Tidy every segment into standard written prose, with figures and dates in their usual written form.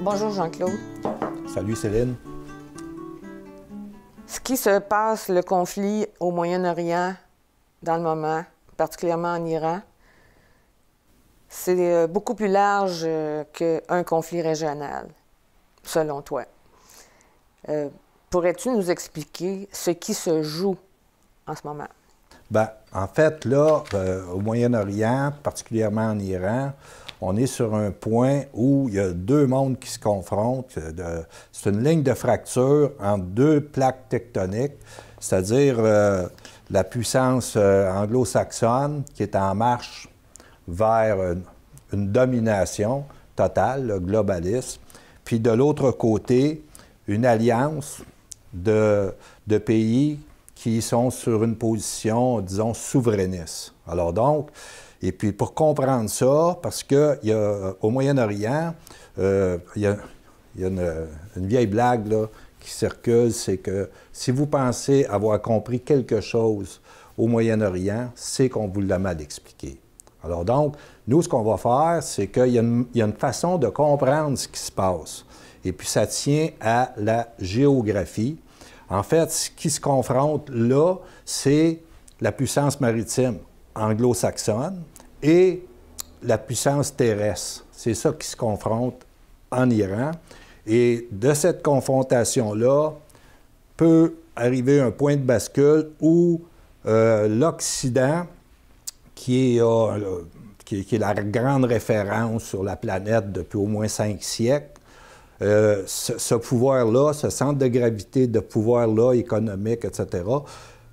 Bonjour Jean-Claude. Salut Céline. Ce qui se passe, le conflit au Moyen-Orient dans le moment, particulièrement en Iran, c'est beaucoup plus large qu'un conflit régional, selon toi. Pourrais-tu nous expliquer ce qui se joue en ce moment? Bien, en fait, là, au Moyen-Orient, particulièrement en Iran, on est sur un point où il y a deux mondes qui se confrontent. C'est une ligne de fracture entre deux plaques tectoniques, c'est-à-dire la puissance anglo-saxonne qui est en marche vers une domination totale, le globalisme, puis de l'autre côté, une alliance de pays qui sont sur une position, disons, souverainiste. Alors donc, et puis pour comprendre ça, parce qu'au Moyen-Orient, il y a une vieille blague là, qui circule, c'est que si vous pensez avoir compris quelque chose au Moyen-Orient, c'est qu'on vous l'a mal expliqué. Alors donc, nous, ce qu'on va faire, c'est qu'il y a une façon de comprendre ce qui se passe. Et puis ça tient à la géographie. En fait, ce qui se confronte là, c'est la puissance maritime anglo-saxonne et la puissance terrestre. C'est ça qui se confronte en Iran. Et de cette confrontation-là peut arriver un point de bascule où l'Occident, qui est la grande référence sur la planète depuis au moins 5 siècles, ce pouvoir-là, ce centre de gravité de pouvoir-là, économique, etc.,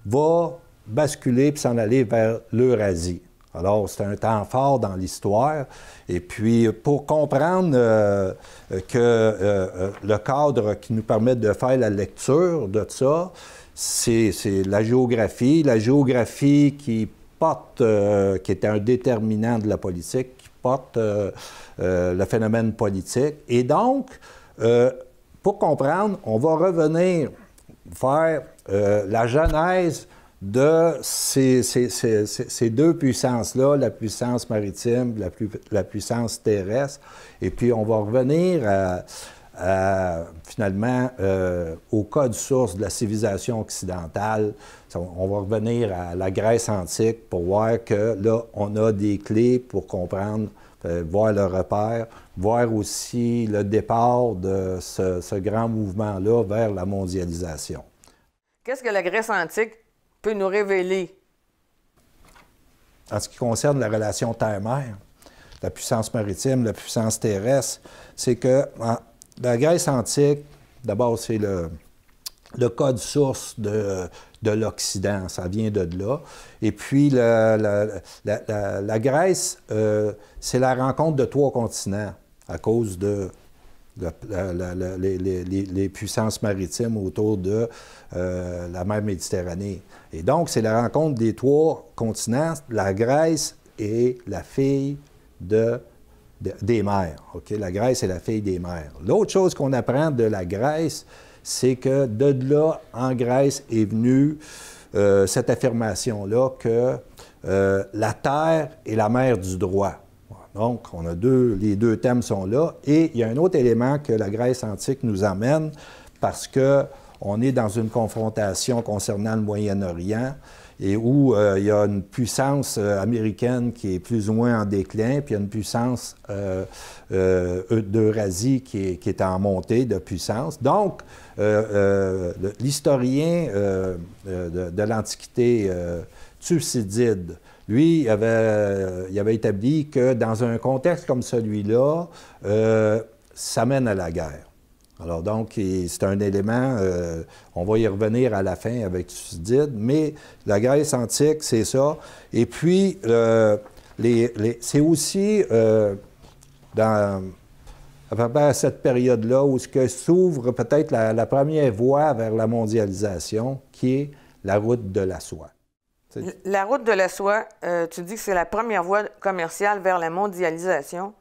va basculer puis s'en aller vers l'Eurasie. Alors, c'est un temps fort dans l'histoire. Et puis, pour comprendre que le cadre qui nous permet de faire la lecture de ça, c'est la géographie. La géographie qui porte, qui est un déterminant de la politique, qui porte le phénomène politique. Et donc, pour comprendre, on va revenir vers la genèse de ces deux puissances-là, la puissance maritime, la puissance terrestre. Et puis, on va revenir finalement au code source de la civilisation occidentale. On va revenir à la Grèce antique pour voir que là, on a des clés pour comprendre, voir le repère, voir aussi le départ de ce grand mouvement-là vers la mondialisation. Qu'est-ce que la Grèce antique peut nous révéler? En ce qui concerne la relation terre-mer, la puissance maritime, la puissance terrestre, c'est que la Grèce antique, d'abord, c'est le code source de l'Occident, ça vient de là. Et puis, la Grèce, c'est la rencontre de 3 continents à cause de les puissances maritimes autour de la mer Méditerranée. Et donc, c'est la rencontre des 3 continents. La Grèce est la fille des mers. Okay? La Grèce est la fille des mers. L'autre chose qu'on apprend de la Grèce, c'est que de là, en Grèce, est venue cette affirmation-là que la terre est la mère du droit. Donc, on a les deux thèmes sont là. Et il y a un autre élément que la Grèce antique nous amène parce qu'on est dans une confrontation concernant le Moyen-Orient et où il y a une puissance américaine qui est plus ou moins en déclin, puis il y a une puissance d'Eurasie qui est en montée de puissance. Donc, l'historien de l'Antiquité, Thucydide, lui, il avait établi que dans un contexte comme celui-là, ça mène à la guerre. Alors donc, c'est un élément, on va y revenir à la fin avec Thucydide, mais la Grèce antique, c'est ça. Et puis, c'est aussi à peu près à cette période-là où s'ouvre peut-être la première voie vers la mondialisation, qui est la route de la soie. La route de la soie, tu dis que c'est la première voie commerciale vers la mondialisation.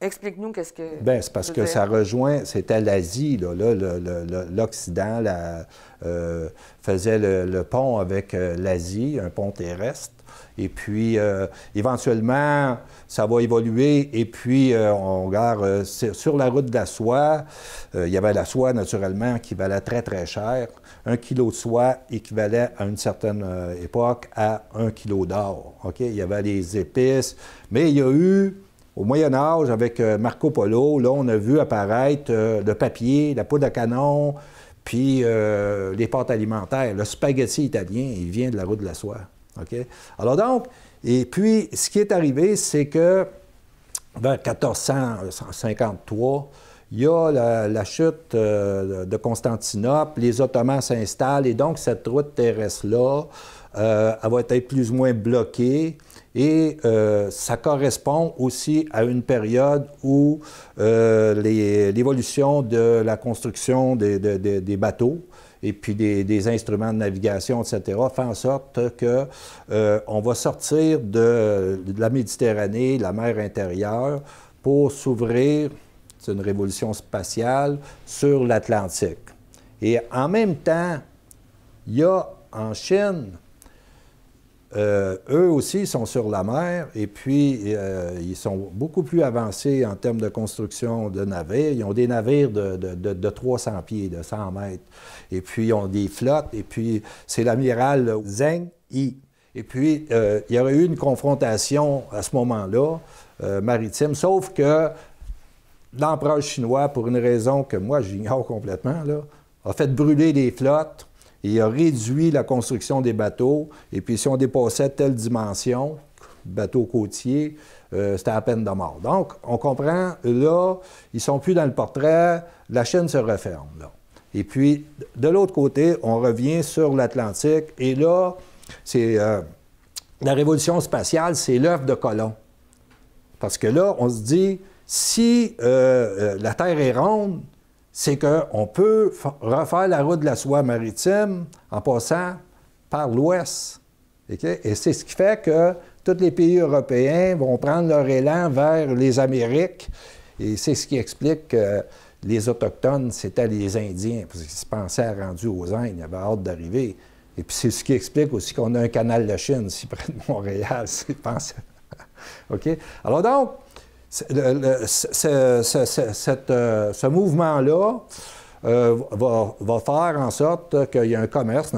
Explique-nous qu'est-ce que... Bien, c'est parce que ça rejoint, c'était l'Asie, l'Occident faisait le pont avec l'Asie, un pont terrestre, Et puis, éventuellement, ça va évoluer. Et puis, on regarde, sur la route de la soie, il y avait la soie, naturellement, qui valait très, très cher. 1 kilo de soie équivalait à une certaine époque à 1 kilo d'or. OK? Il y avait les épices. Mais il y a eu, au Moyen Âge, avec Marco Polo, là, on a vu apparaître le papier, la poudre à canon, puis les pâtes alimentaires. Le spaghetti italien, il vient de la route de la soie. OK? Alors donc, et puis, ce qui est arrivé, c'est que vers 1453, il y a la chute de Constantinople, les Ottomans s'installent, et donc cette route terrestre-là, elle va être plus ou moins bloquée, et ça correspond aussi à une période où l'évolution de la construction des bateaux, et puis des instruments de navigation, etc., fait en sorte qu'on va sortir de la Méditerranée, la mer intérieure, pour s'ouvrir, c'est une révolution spatiale, sur l'Atlantique. Et en même temps, il y a en Chine, eux aussi, ils sont sur la mer, et puis ils sont beaucoup plus avancés en termes de construction de navires. Ils ont des navires de 300 pieds, de 100 mètres. Et puis, ils ont des flottes, et puis c'est l'amiral Zheng Yi. Et puis, il y aurait eu une confrontation à ce moment-là, maritime, sauf que l'empereur chinois, pour une raison que moi j'ignore complètement, là, a fait brûler les flottes. Il a réduit la construction des bateaux, et puis si on dépassait telle dimension, bateau côtier, c'était à peine de mort. Donc, on comprend, là, ils ne sont plus dans le portrait, la Chine se referme, là. Et puis, de l'autre côté, on revient sur l'Atlantique, et là, c'est la révolution spatiale, c'est l'œuf de Colomb. Parce que là, on se dit, si la Terre est ronde, c'est qu'on peut refaire la route de la soie maritime en passant par l'ouest. Okay? Et c'est ce qui fait que tous les pays européens vont prendre leur élan vers les Amériques. Et c'est ce qui explique que les Autochtones, c'était les Indiens, parce qu'ils se pensaient rendus aux Indes, ils avaient hâte d'arriver. Et puis c'est ce qui explique aussi qu'on a un canal de Chine, si près de Montréal, c'est pensé. OK? Alors donc, ce mouvement-là va faire en sorte qu'il y a un commerce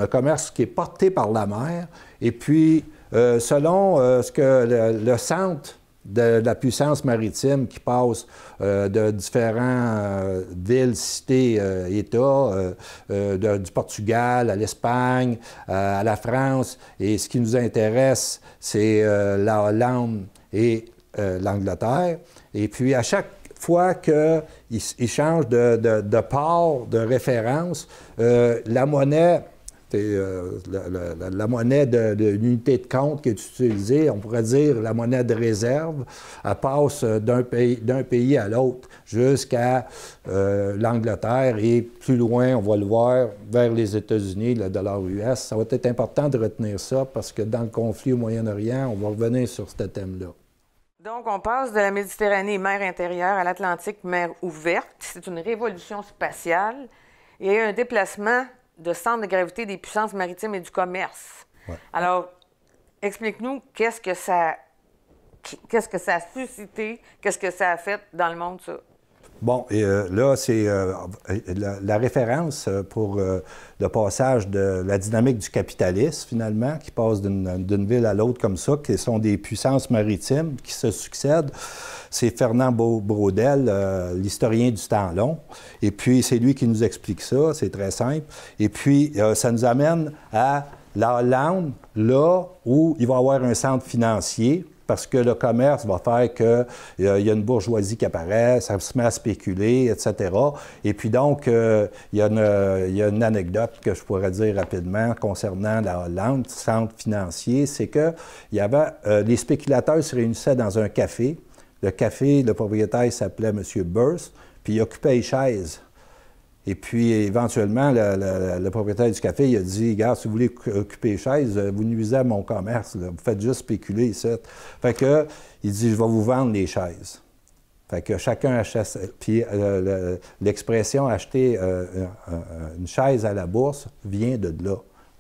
qui est porté par la mer, et puis selon ce que le centre de la puissance maritime qui passe de différents villes, cités, États, du Portugal à l'Espagne, à la France, et ce qui nous intéresse, c'est la Hollande et l'Angleterre. Et puis, à chaque fois qu'ils changent de port, de référence, la monnaie, la monnaie de l'unité de compte qui est utilisée, on pourrait dire la monnaie de réserve, elle passe d'un pays à l'autre jusqu'à l'Angleterre et plus loin, on va le voir, vers les États-Unis, le dollar US. Ça va être important de retenir ça parce que dans le conflit au Moyen-Orient, on va revenir sur ce thème-là. Donc, on passe de la Méditerranée, mer intérieure, à l'Atlantique, mer ouverte. C'est une révolution spatiale et un déplacement de centre de gravité des puissances maritimes et du commerce. Ouais. Alors, explique-nous qu'est-ce que ça a suscité, qu'est-ce que ça a fait dans le monde, ça? Bon, et là, c'est la référence pour le passage de la dynamique du capitalisme, finalement, qui passe d'une ville à l'autre comme ça, qui sont des puissances maritimes qui se succèdent. C'est Fernand Braudel, l'historien du temps long. Et puis, c'est lui qui nous explique ça, c'est très simple. Et puis, ça nous amène à la Hollande, là où il va y avoir un centre financier, parce que le commerce va faire qu'il y a une bourgeoisie qui apparaît, ça se met à spéculer, etc. Et puis donc, il y a une anecdote que je pourrais dire rapidement concernant la Hollande, centre financier, c'est qu'il y avait les spéculateurs se réunissaient dans un café. Le café, le propriétaire s'appelait M. Burst, puis il occupait les chaises. Et puis, éventuellement, le propriétaire du café, il a dit, « Regarde, si vous voulez occuper les chaises, vous nuisez à mon commerce, là. Vous faites juste spéculer ici. » Fait que, il dit, « Je vais vous vendre les chaises. » Fait que chacun achète. Puis, l'expression « acheter une chaise à la bourse » vient de là.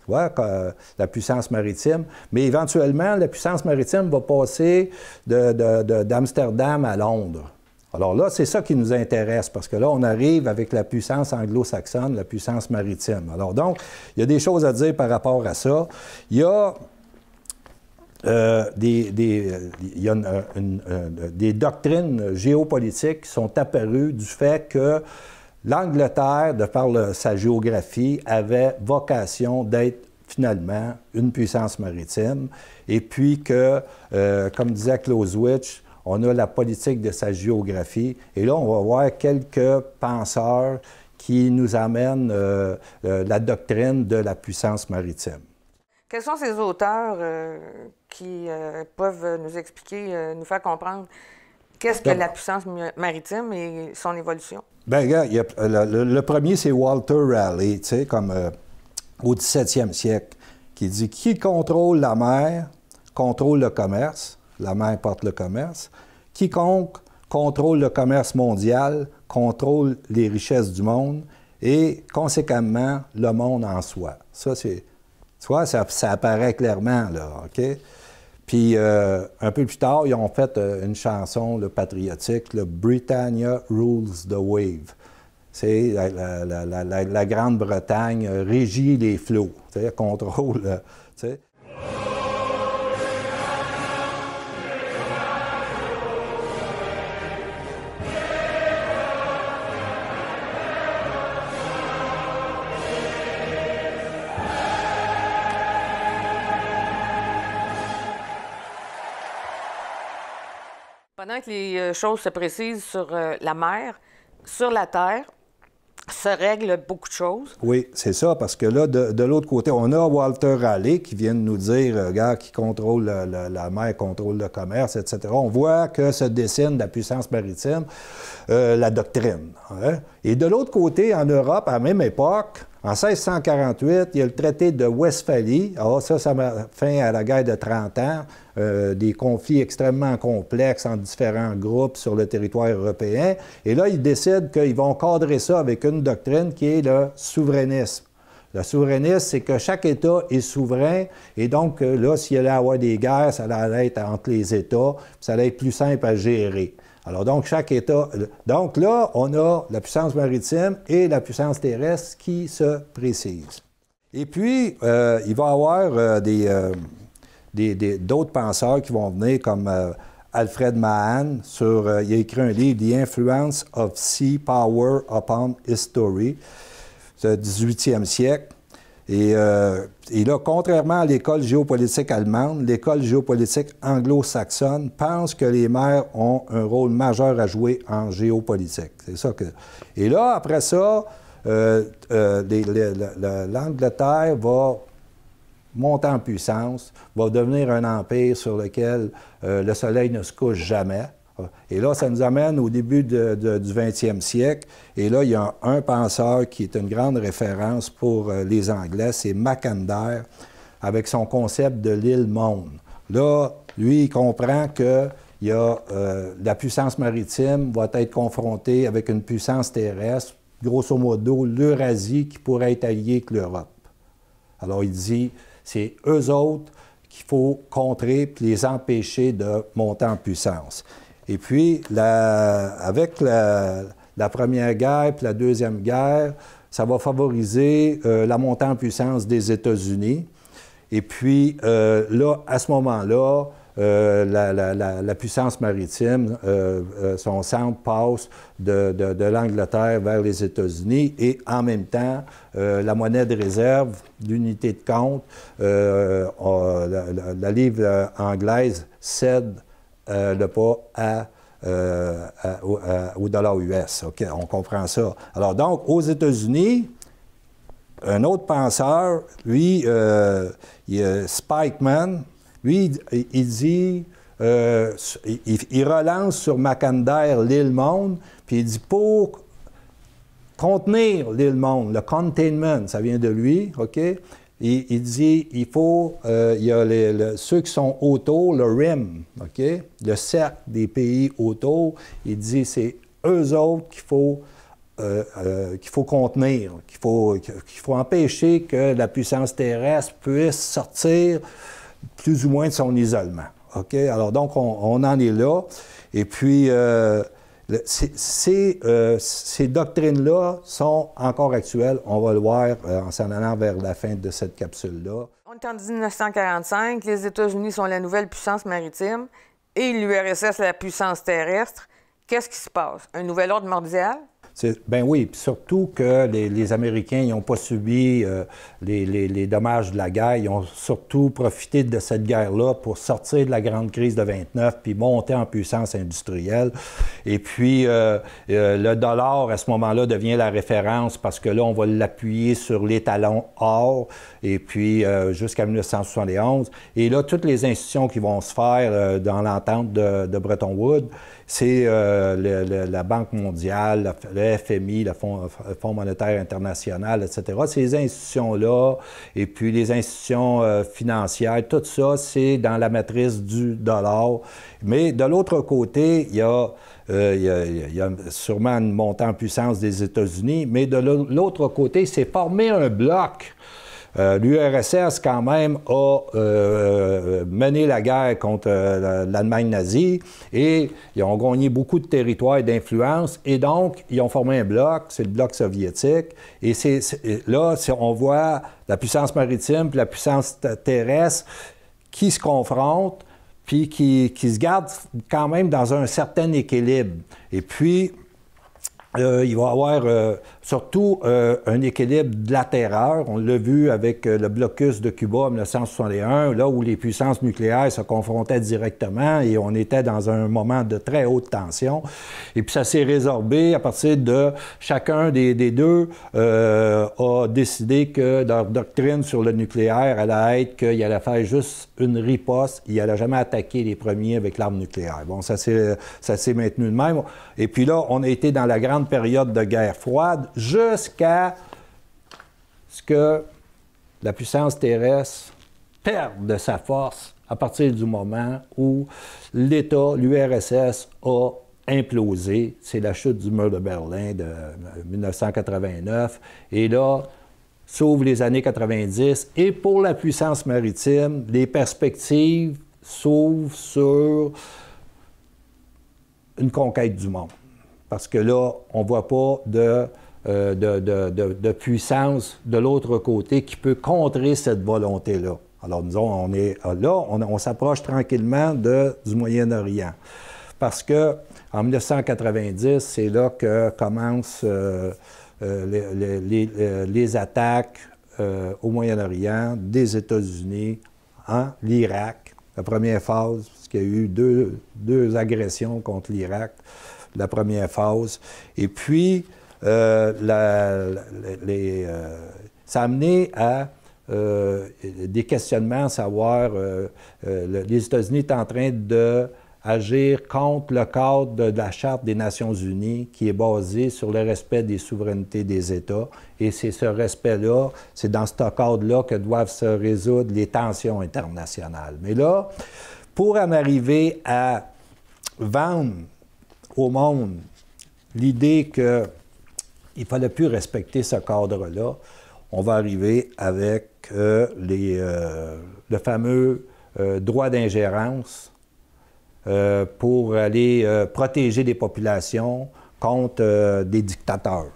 la puissance maritime. Mais éventuellement, la puissance maritime va passer d'Amsterdam à Londres. Alors là, c'est ça qui nous intéresse, parce que là, on arrive avec la puissance anglo-saxonne, la puissance maritime. Alors donc, il y a des choses à dire par rapport à ça. Il y a des doctrines géopolitiques qui sont apparues du fait que l'Angleterre, de par sa géographie, avait vocation d'être finalement une puissance maritime, et puis que, comme disait Clausewitz, on a la politique de sa géographie. Et là, on va voir quelques penseurs qui nous amènent la doctrine de la puissance maritime. Quels sont ces auteurs qui peuvent nous expliquer, nous faire comprendre qu'est-ce que la puissance maritime et son évolution? Bien, regarde, le premier, c'est Walter Raleigh, tu sais, comme au 17e siècle, qui dit « Qui contrôle la mer, contrôle le commerce. La mer porte le commerce. Quiconque contrôle le commerce mondial, contrôle les richesses du monde et, conséquemment, le monde en soi. » Ça, c'est... Tu vois, ça apparaît clairement, là, OK? Puis, un peu plus tard, ils ont fait une chanson patriotique, le « Britannia rules the wave ». C'est la Grande-Bretagne régit les flots, tu sais, contrôle, tu sais. Pendant que les choses se précisent sur la mer, sur la terre, se règlent beaucoup de choses. Oui, c'est ça, parce que là, de l'autre côté, on a Walter Raleigh qui vient de nous dire, regarde, qui contrôle la mer, contrôle le commerce, etc. On voit que se dessine la puissance maritime, la doctrine. Hein? Et de l'autre côté, en Europe, à la même époque, en 1648, il y a le traité de Westphalie. Alors ça met fin à la guerre de 30 ans, des conflits extrêmement complexes entre différents groupes sur le territoire européen. Et là, ils décident qu'ils vont cadrer ça avec une doctrine qui est le souverainisme. Le souverainisme, c'est que chaque État est souverain, et donc là, s'il allait y avoir des guerres, ça allait être entre les États, puis ça allait être plus simple à gérer. Alors donc, chaque État... Donc là, on a la puissance maritime et la puissance terrestre qui se précisent. Et puis, il va y avoir d'autres penseurs qui vont venir, comme Alfred Mahan, il a écrit un livre, « The Influence of Sea Power Upon History », c'est du 18e siècle. Et là, contrairement à l'école géopolitique allemande, l'école géopolitique anglo-saxonne pense que les mers ont un rôle majeur à jouer en géopolitique. C'est ça que... Et là, après ça, l'Angleterre va monter en puissance, va devenir un empire sur lequel le soleil ne se couche jamais. Et là, ça nous amène au début du 20e siècle. Et là, il y a un penseur qui est une grande référence pour les Anglais, c'est Mackinder, avec son concept de l'île-monde. Là, lui, il comprend que la puissance maritime va être confrontée avec une puissance terrestre, grosso modo, l'Eurasie qui pourrait être alliée avec l'Europe. Alors, il dit, c'est eux autres qu'il faut contrer et les empêcher de monter en puissance. Et puis, avec la Première Guerre et la Deuxième Guerre, ça va favoriser la montée en puissance des États-Unis. Et puis, là, à ce moment-là, la puissance maritime, son centre passe de l'Angleterre vers les États-Unis et en même temps, la monnaie de réserve, l'unité de compte, la livre anglaise cède le pas au dollar US. OK, on comprend ça. Alors donc, aux États-Unis, un autre penseur, lui, Spikeman, lui, il dit, il relance sur Mackinder l'île-monde, puis il dit, pour contenir l'île-monde, le containment, ça vient de lui, OK? Il dit, il faut, il y a ceux qui sont autour, le rim, OK? Le cercle des pays autour, il dit, c'est eux autres qu'il faut qu'il faut contenir, qu'il faut empêcher que la puissance terrestre puisse sortir plus ou moins de son isolement. OK? Alors donc, on en est là. Et puis, ces doctrines-là sont encore actuelles. On va le voir en s'en allant vers la fin de cette capsule-là. On est en 1945, les États-Unis sont la nouvelle puissance maritime et l'URSS la puissance terrestre. Qu'est-ce qui se passe? Un nouvel ordre mondial? Ben oui, puis surtout que les Américains n'ont pas subi les dommages de la guerre. Ils ont surtout profité de cette guerre-là pour sortir de la grande crise de 29 puis monter en puissance industrielle. Et puis, le dollar, à ce moment-là, devient la référence parce que là, on va l'appuyer sur l'étalon or, et puis jusqu'à 1971. Et là, toutes les institutions qui vont se faire dans l'entente de Bretton Woods, c'est la Banque mondiale, le FMI, le Fonds monétaire international, etc. Ces institutions-là, et puis les institutions financières, tout ça, c'est dans la matrice du dollar. Mais de l'autre côté, il y a sûrement une montée en puissance des États-Unis, mais de l'autre côté, c'est former un bloc. L'URSS, quand même, a mené la guerre contre l'Allemagne nazie et ils ont gagné beaucoup de territoires et d'influence. Et donc, ils ont formé un bloc, c'est le bloc soviétique. Et là, on voit la puissance maritime et la puissance terrestre qui se confrontent puis qui se gardent quand même dans un certain équilibre. Et puis, il va y avoir surtout un équilibre de la terreur. On l'a vu avec le blocus de Cuba en 1961, là où les puissances nucléaires se confrontaient directement et on était dans un moment de très haute tension. Et puis ça s'est résorbé à partir de chacun des deux a décidé que leur doctrine sur le nucléaire allait être qu'il allait faire juste une riposte, il n'allait jamais attaquer les premiers avec l'arme nucléaire. Bon, ça s'est maintenu de même. Et puis là, on a été dans la grande période de guerre froide jusqu'à ce que la puissance terrestre perde de sa force à partir du moment où l'État, l'URSS, a implosé. C'est la chute du mur de Berlin de 1989. Et là, s'ouvrent les années 90. Et pour la puissance maritime, les perspectives s'ouvrent sur une conquête du monde. Parce que là, on ne voit pas de puissance de l'autre côté qui peut contrer cette volonté-là. Alors, nous, on est là, on s'approche tranquillement du Moyen-Orient. Parce que en 1990, c'est là que commencent les attaques au Moyen-Orient des États-Unis en l'Irak. La première phase, parce qu'il y a eu deux agressions contre l'Irak. La première phase. Et puis, ça a amené à des questionnements, à savoir, les États-Unis est en train d'agir contre le cadre de la Charte des Nations unies qui est basé sur le respect des souverainetés des États. Et c'est ce respect-là, c'est dans ce cadre-là que doivent se résoudre les tensions internationales. Mais là, pour en arriver à vendre au monde l'idée qu'il ne fallait plus respecter ce cadre-là, on va arriver avec le fameux droit d'ingérence pour aller protéger les populations contre des dictateurs.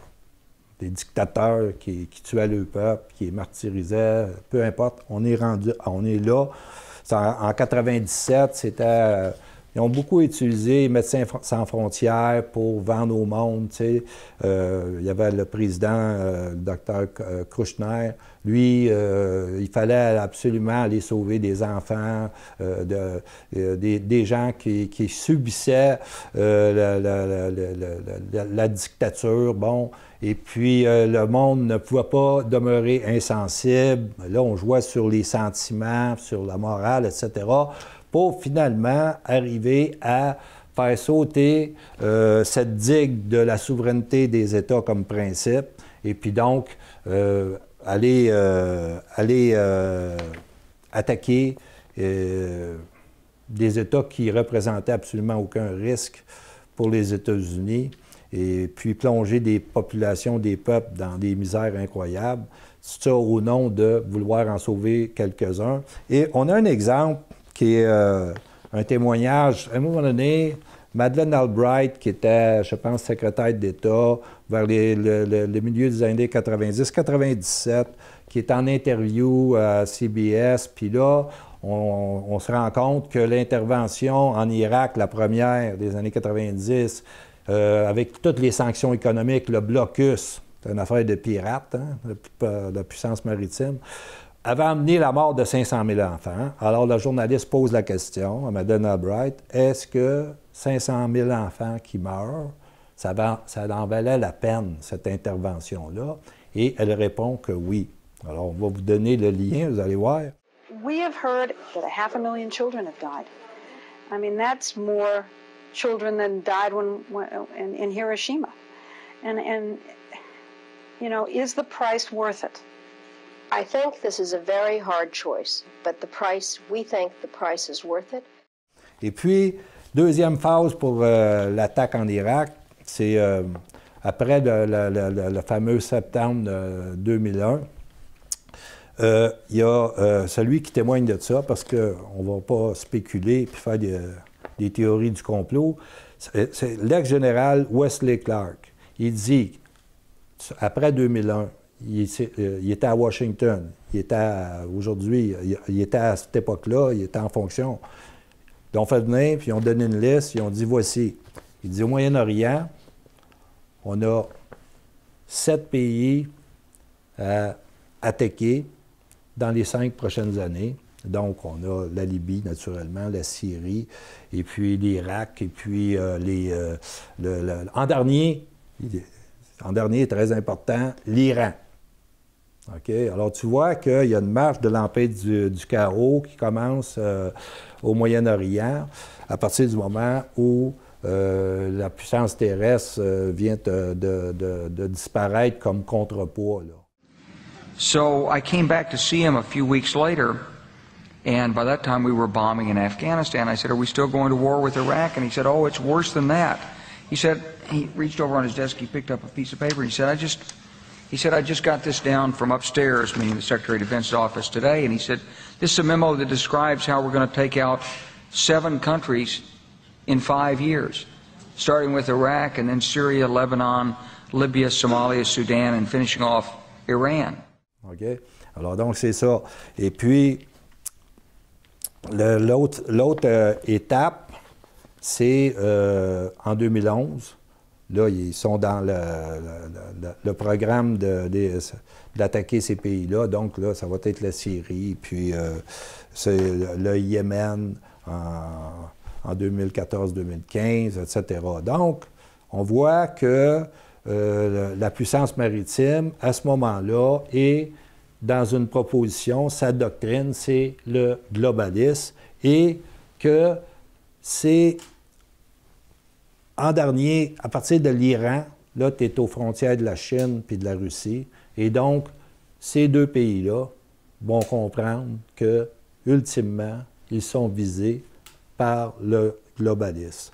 Des dictateurs qui tuaient le peuple, qui les martyrisaient, peu importe, on est là. En 1997, c'était... Ils ont beaucoup utilisé Médecins sans frontières pour vendre au monde. Tu sais. Il y avait le président, le docteur Kouchner. Lui, il fallait absolument aller sauver des enfants, des gens qui subissaient la dictature. Bon. Et puis, le monde ne pouvait pas demeurer insensible. Là, on jouait sur les sentiments, sur la morale, etc., pour finalement arriver à faire sauter cette digue de la souveraineté des États comme principe, et puis donc aller attaquer des États qui représentaient absolument aucun risque pour les États-Unis. et puis plonger des populations, des peuples dans des misères incroyables, ça au nom de vouloir en sauver quelques-uns. Et on a un exemple qui est un témoignage. À un moment donné, Madeleine Albright, qui était, je pense, secrétaire d'État vers le milieu des années 90-97, qui est en interview à CBS, puis là, on se rend compte que l'intervention en Irak, la première des années 90, avec toutes les sanctions économiques, le blocus, c'est une affaire de pirates, hein, de puissance maritime, avait amené la mort de 500 000 enfants. Alors, le journaliste pose la question à Madeleine Albright, est-ce que 500 000 enfants qui meurent, ça en valait la peine, cette intervention-là? Et elle répond que oui. Alors, on va vous donner le lien, vous allez voir. We have heard that 500,000 children have died. I mean, that's more children than died in Hiroshima. And, you know, is the price worth it? I think this is a very hard choice, but we think the price is worth it. Et puis, deuxième phase pour l'attaque en Irak, c'est après le fameux septembre 2001. Il y a celui qui témoigne de ça, parce qu'on ne va pas spéculer et faire des théories du complot. C'est l'ex-général Wesley Clark. Il dit, après 2001, il était à Washington. Aujourd'hui, il était à cette époque-là, il était en fonction. Ils ont fait venir, puis ils ont donné une liste, ils ont dit, voici. Il dit, au Moyen-Orient, on a 7 pays à attaquer dans les 5 prochaines années. Donc, on a la Libye, naturellement, la Syrie, et puis l'Irak, et puis en dernier, très important, l'Iran. OK? Alors, tu vois qu'il y a une marche de l'empire du chaos qui commence au Moyen-Orient à partir du moment où la puissance terrestre vient de disparaître comme contrepoids, là. So I came back to see him a few weeks later, and by that time we were bombing in Afghanistan. I said, are we still going to war with Iraq? And he said, oh, it's worse than that. He said, he reached over on his desk, he picked up a piece of paper, and he said, I just got this down from upstairs, meaning the Secretary of Defense's office today, and he said, this is a memo that describes how we're going to take out 7 countries in 5 years, starting with Iraq, and then Syria, Lebanon, Libya, Somalia, Sudan, and finishing off Iran. OK? Alors, donc, c'est ça. Et puis, l'autre étape, c'est en 2011. Là, ils sont dans le programme d'attaquer ces pays-là. Donc, là, ça va être la Syrie, puis c'est le Yémen en 2014-2015, etc. Donc, on voit que la puissance maritime, à ce moment-là, est dans une proposition, sa doctrine, c'est le globalisme, et que c'est, en dernier, à partir de l'Iran, là, tu es aux frontières de la Chine puis de la Russie, et donc, ces 2 pays-là vont comprendre que, ultimement, ils sont visés par le globalisme.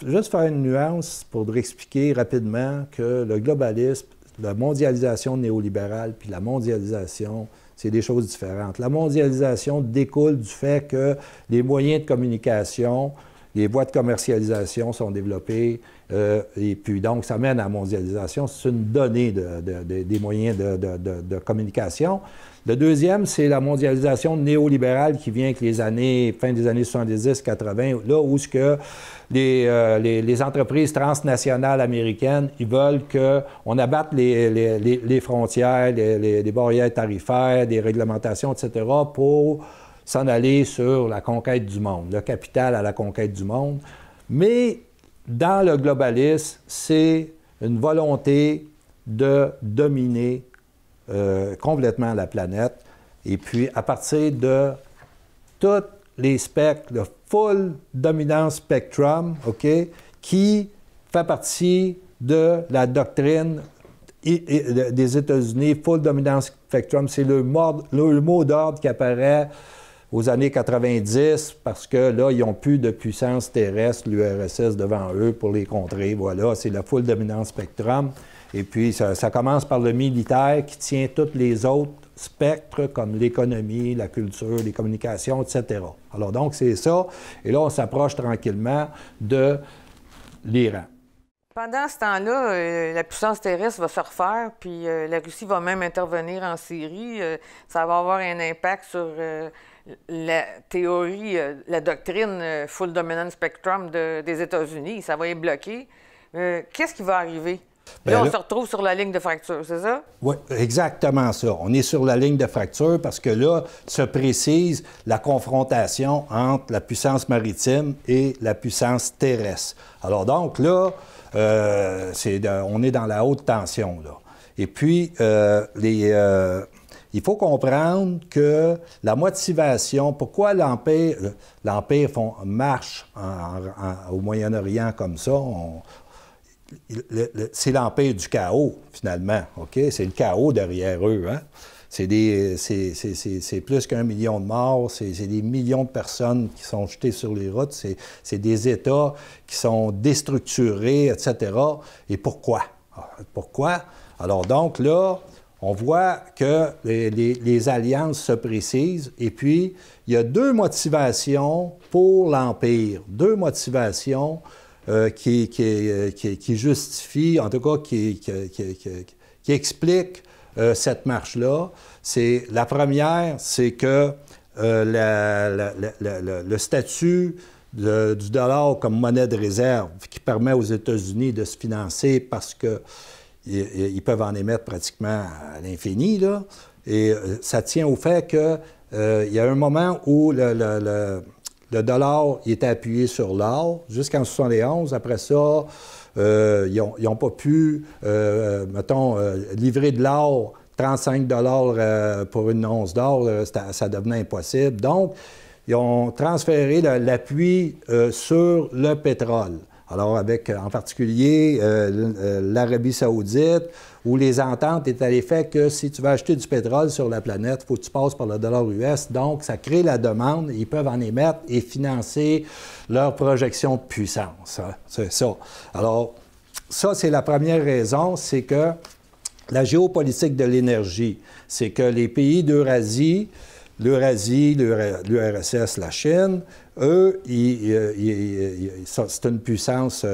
Juste faire une nuance pour expliquer rapidement que le globalisme, la mondialisation néolibérale puis la mondialisation, c'est des choses différentes. La mondialisation découle du fait que les moyens de communication, les voies de commercialisation sont développées, et puis donc ça mène à la mondialisation. C'est une donnée des moyens de communication. Le deuxième, c'est la mondialisation néolibérale qui vient avec les années, fin des années 70-80, là où ce que les entreprises transnationales américaines, ils veulent qu'on abatte les frontières, les barrières tarifaires, des réglementations, etc., pour s'en aller sur la conquête du monde, le capital à la conquête du monde. Mais dans le globalisme, c'est une volonté de dominer complètement la planète. Et puis, à partir de tous les spectres, le full dominance spectrum, OK, qui fait partie de la doctrine des États-Unis, full dominance spectrum, c'est le mot d'ordre qui apparaît aux années 90 parce que là, ils n'ont plus de puissance terrestre, l'URSS devant eux pour les contrer. Voilà, c'est la full dominant spectrum. Et puis, ça commence par le militaire qui tient tous les autres spectres comme l'économie, la culture, les communications, etc. Alors donc, c'est ça. Et là, on s'approche tranquillement de l'Iran. Pendant ce temps-là, la puissance terrestre va se refaire, puis la Russie va même intervenir en Syrie. Ça va avoir un impact sur la théorie, la doctrine Full Dominant Spectrum des États-Unis. Ça va être bloqué. Qu'est-ce qui va arriver? Là, on se retrouve sur la ligne de fracture, c'est ça? Oui, exactement ça. On est sur la ligne de fracture parce que là se précise la confrontation entre la puissance maritime et la puissance terrestre. Alors donc là, on est dans la haute tension, là. Et puis, il faut comprendre que la motivation, pourquoi l'Empire marche au Moyen-Orient comme ça, c'est l'empire du chaos, finalement, OK? C'est le chaos derrière eux, hein? C'est plus qu'1 million de morts, c'est des millions de personnes qui sont jetées sur les routes, c'est des États qui sont déstructurés, etc. Et pourquoi? Pourquoi? Alors donc, là, on voit que les alliances se précisent, et puis, il y a deux motivations pour l'Empire, deux motivations qui justifie, en tout cas, qui explique cette marche-là. La première, c'est que le statut du dollar comme monnaie de réserve qui permet aux États-Unis de se financer parce qu'ils peuvent en émettre pratiquement à l'infini, là. Et ça tient au fait qu'il y a un moment où le dollar, il était appuyé sur l'or jusqu'en 1971. Après ça, ils n'ont pas pu, livrer de l'or, 35 $ pour une once d'or, ça devenait impossible. Donc, ils ont transféré l'appui sur le pétrole. Alors, avec en particulier l'Arabie saoudite, où les ententes étaient à l'effet que si tu veux acheter du pétrole sur la planète, il faut que tu passes par le dollar US. Donc, ça crée la demande, ils peuvent en émettre et financer leur projection de puissance. Hein. C'est ça. Alors, ça, c'est la première raison, c'est que la géopolitique de l'énergie, c'est que les pays d'Eurasie, l'URSS, la Chine, eux, c'est une puissance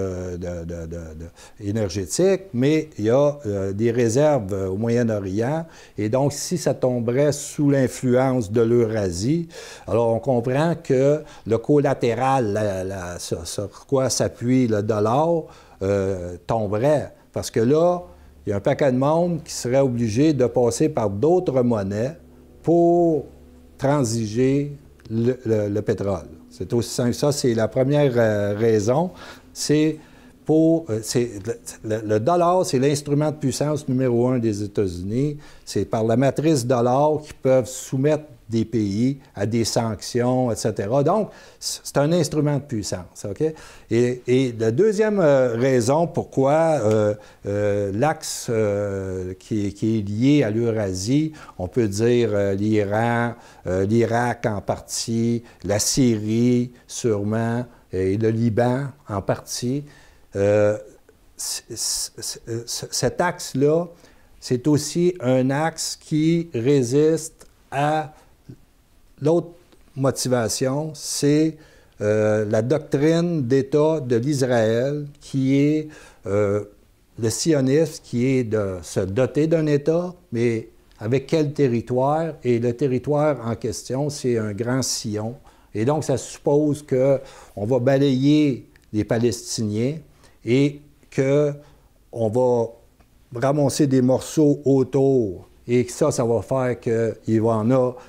énergétique, mais il y a des réserves au Moyen-Orient. Et donc, si ça tomberait sous l'influence de l'Eurasie, alors on comprend que le collatéral sur quoi s'appuie le dollar tomberait. Parce que là, il y a un paquet de monde qui serait obligé de passer par d'autres monnaies pour transiger le pétrole. C'est aussi simple que ça. C'est la première raison. Le dollar, c'est l'instrument de puissance numéro 1 des États-Unis. C'est par la matrice dollar qu'ils peuvent soumettre des pays à des sanctions, etc. Donc, c'est un instrument de puissance, OK? Et la deuxième raison pourquoi l'axe qui est lié à l'Eurasie, on peut dire l'Iran, l'Irak en partie, la Syrie sûrement, et le Liban en partie, cet axe-là, c'est aussi un axe qui résiste à l'autre motivation, c'est la doctrine d'État de l'Israël, qui est le sionisme, qui est de se doter d'un État, mais avec quel territoire? Et le territoire en question, c'est un grand Sion. Et donc, ça suppose qu'on va balayer les Palestiniens et qu'on va ramasser des morceaux autour. Et ça va faire qu'il va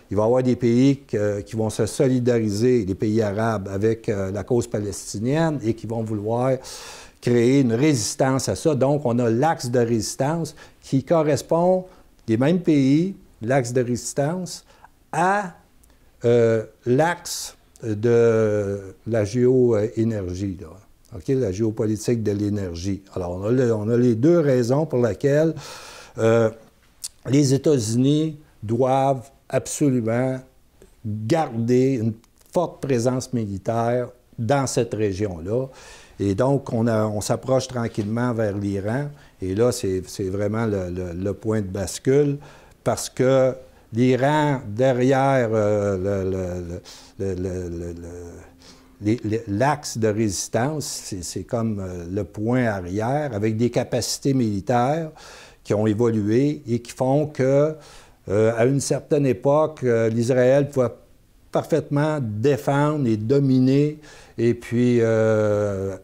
y avoir des pays qui vont se solidariser, les pays arabes, avec la cause palestinienne et qui vont vouloir créer une résistance à ça. Donc, on a l'axe de résistance qui correspond, des mêmes pays, l'axe de résistance, à l'axe de la géoénergie, là. Okay? La géopolitique de l'énergie. Alors, on a les deux raisons pour lesquelles les États-Unis doivent absolument garder une forte présence militaire dans cette région-là. Et donc, on s'approche tranquillement vers l'Iran. Et là, c'est vraiment le point de bascule parce que l'Iran, derrière l'axe de résistance, c'est comme le point arrière, avec des capacités militaires qui ont évolué et qui font que, à une certaine époque, l'Israël pouvait parfaitement défendre et dominer et puis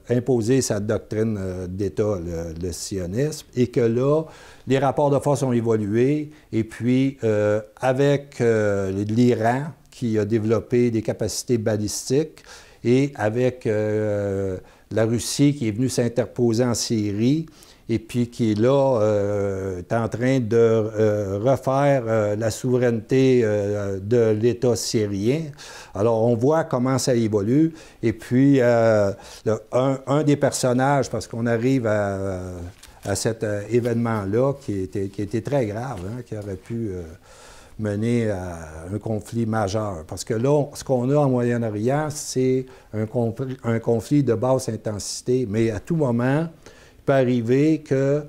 imposer sa doctrine d'État, le sionisme, et que là, les rapports de force ont évolué, et puis avec l'Iran, qui a développé des capacités balistiques, et avec la Russie qui est venue s'interposer en Syrie, et puis qui, là, est en train de refaire la souveraineté de l'État syrien. Alors, on voit comment ça évolue. Et puis, un des personnages, parce qu'on arrive à cet événement-là, qui était très grave, hein, qui aurait pu mener à un conflit majeur. Parce que là, ce qu'on a en Moyen-Orient, c'est un conflit de basse intensité, mais à tout moment, il peut arriver que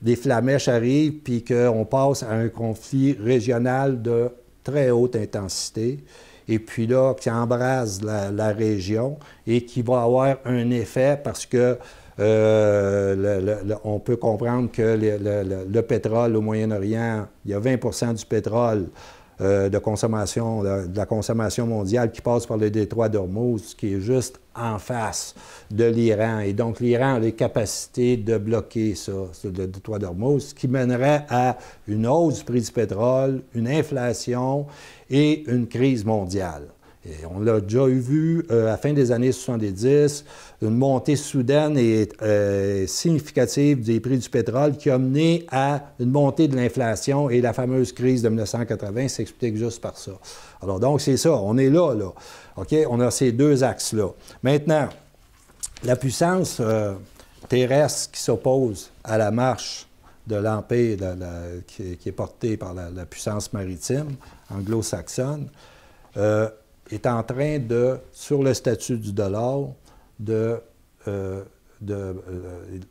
des flamèches arrivent puis qu'on passe à un conflit régional de très haute intensité et puis là, qui embrase la région et qui va avoir un effet parce que on peut comprendre que le pétrole au Moyen-Orient, il y a 20 du pétrole de la consommation mondiale qui passe par le détroit d'Ormuz, qui est juste en face de l'Iran. Et donc, l'Iran a les capacités de bloquer ça, le détroit d'Ormuz, ce qui mènerait à une hausse du prix du pétrole, une inflation et une crise mondiale. Et on l'a déjà vu à la fin des années 70, une montée soudaine et significative des prix du pétrole qui a mené à une montée de l'inflation et la fameuse crise de 1980 s'explique juste par ça. Alors donc, c'est ça, on est là. OK? On a ces deux axes-là. Maintenant, la puissance terrestre qui s'oppose à la marche de l'Empire qui est portée par la puissance maritime anglo-saxonne, est en train de, sur le statut du dollar, il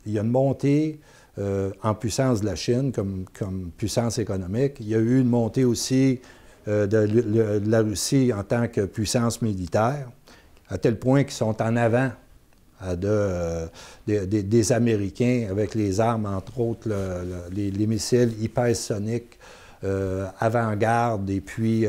y a une montée en puissance de la Chine comme puissance économique. Il y a eu une montée aussi de la Russie en tant que puissance militaire, à tel point qu'ils sont en avant des Américains avec les armes, entre autres les missiles hypersoniques avant-garde et puis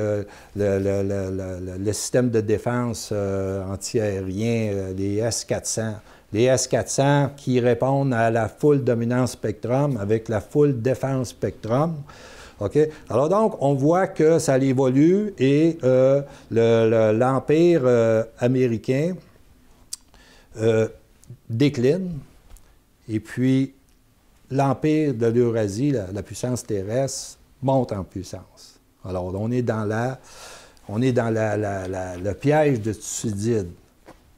le système de défense antiaérien, les S-400. Les S-400 qui répondent à la full dominance spectrum avec la full défense spectrum. OK? Alors donc, on voit que ça évolue et l'Empire américain décline et puis l'Empire de l'Eurasie, la puissance terrestre, monte en puissance. Alors, on est dans le piège de Thucydide.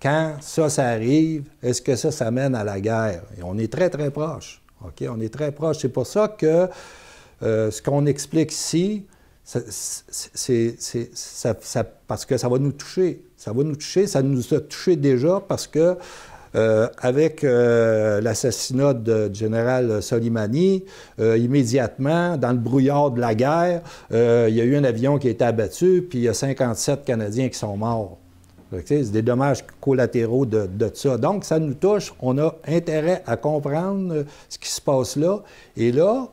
Quand ça arrive, est-ce que ça mène à la guerre? Et on est très, très proche. OK? On est très proche. C'est pour ça que ce qu'on explique ici, parce que ça va nous toucher. Ça va nous toucher. Ça nous a touché déjà parce que avec l'assassinat du général Soleimani, immédiatement, dans le brouillard de la guerre, il y a eu un avion qui a été abattu, puis il y a 57 Canadiens qui sont morts. C'est des dommages collatéraux de ça. Donc, ça nous touche. On a intérêt à comprendre ce qui se passe là. Et là,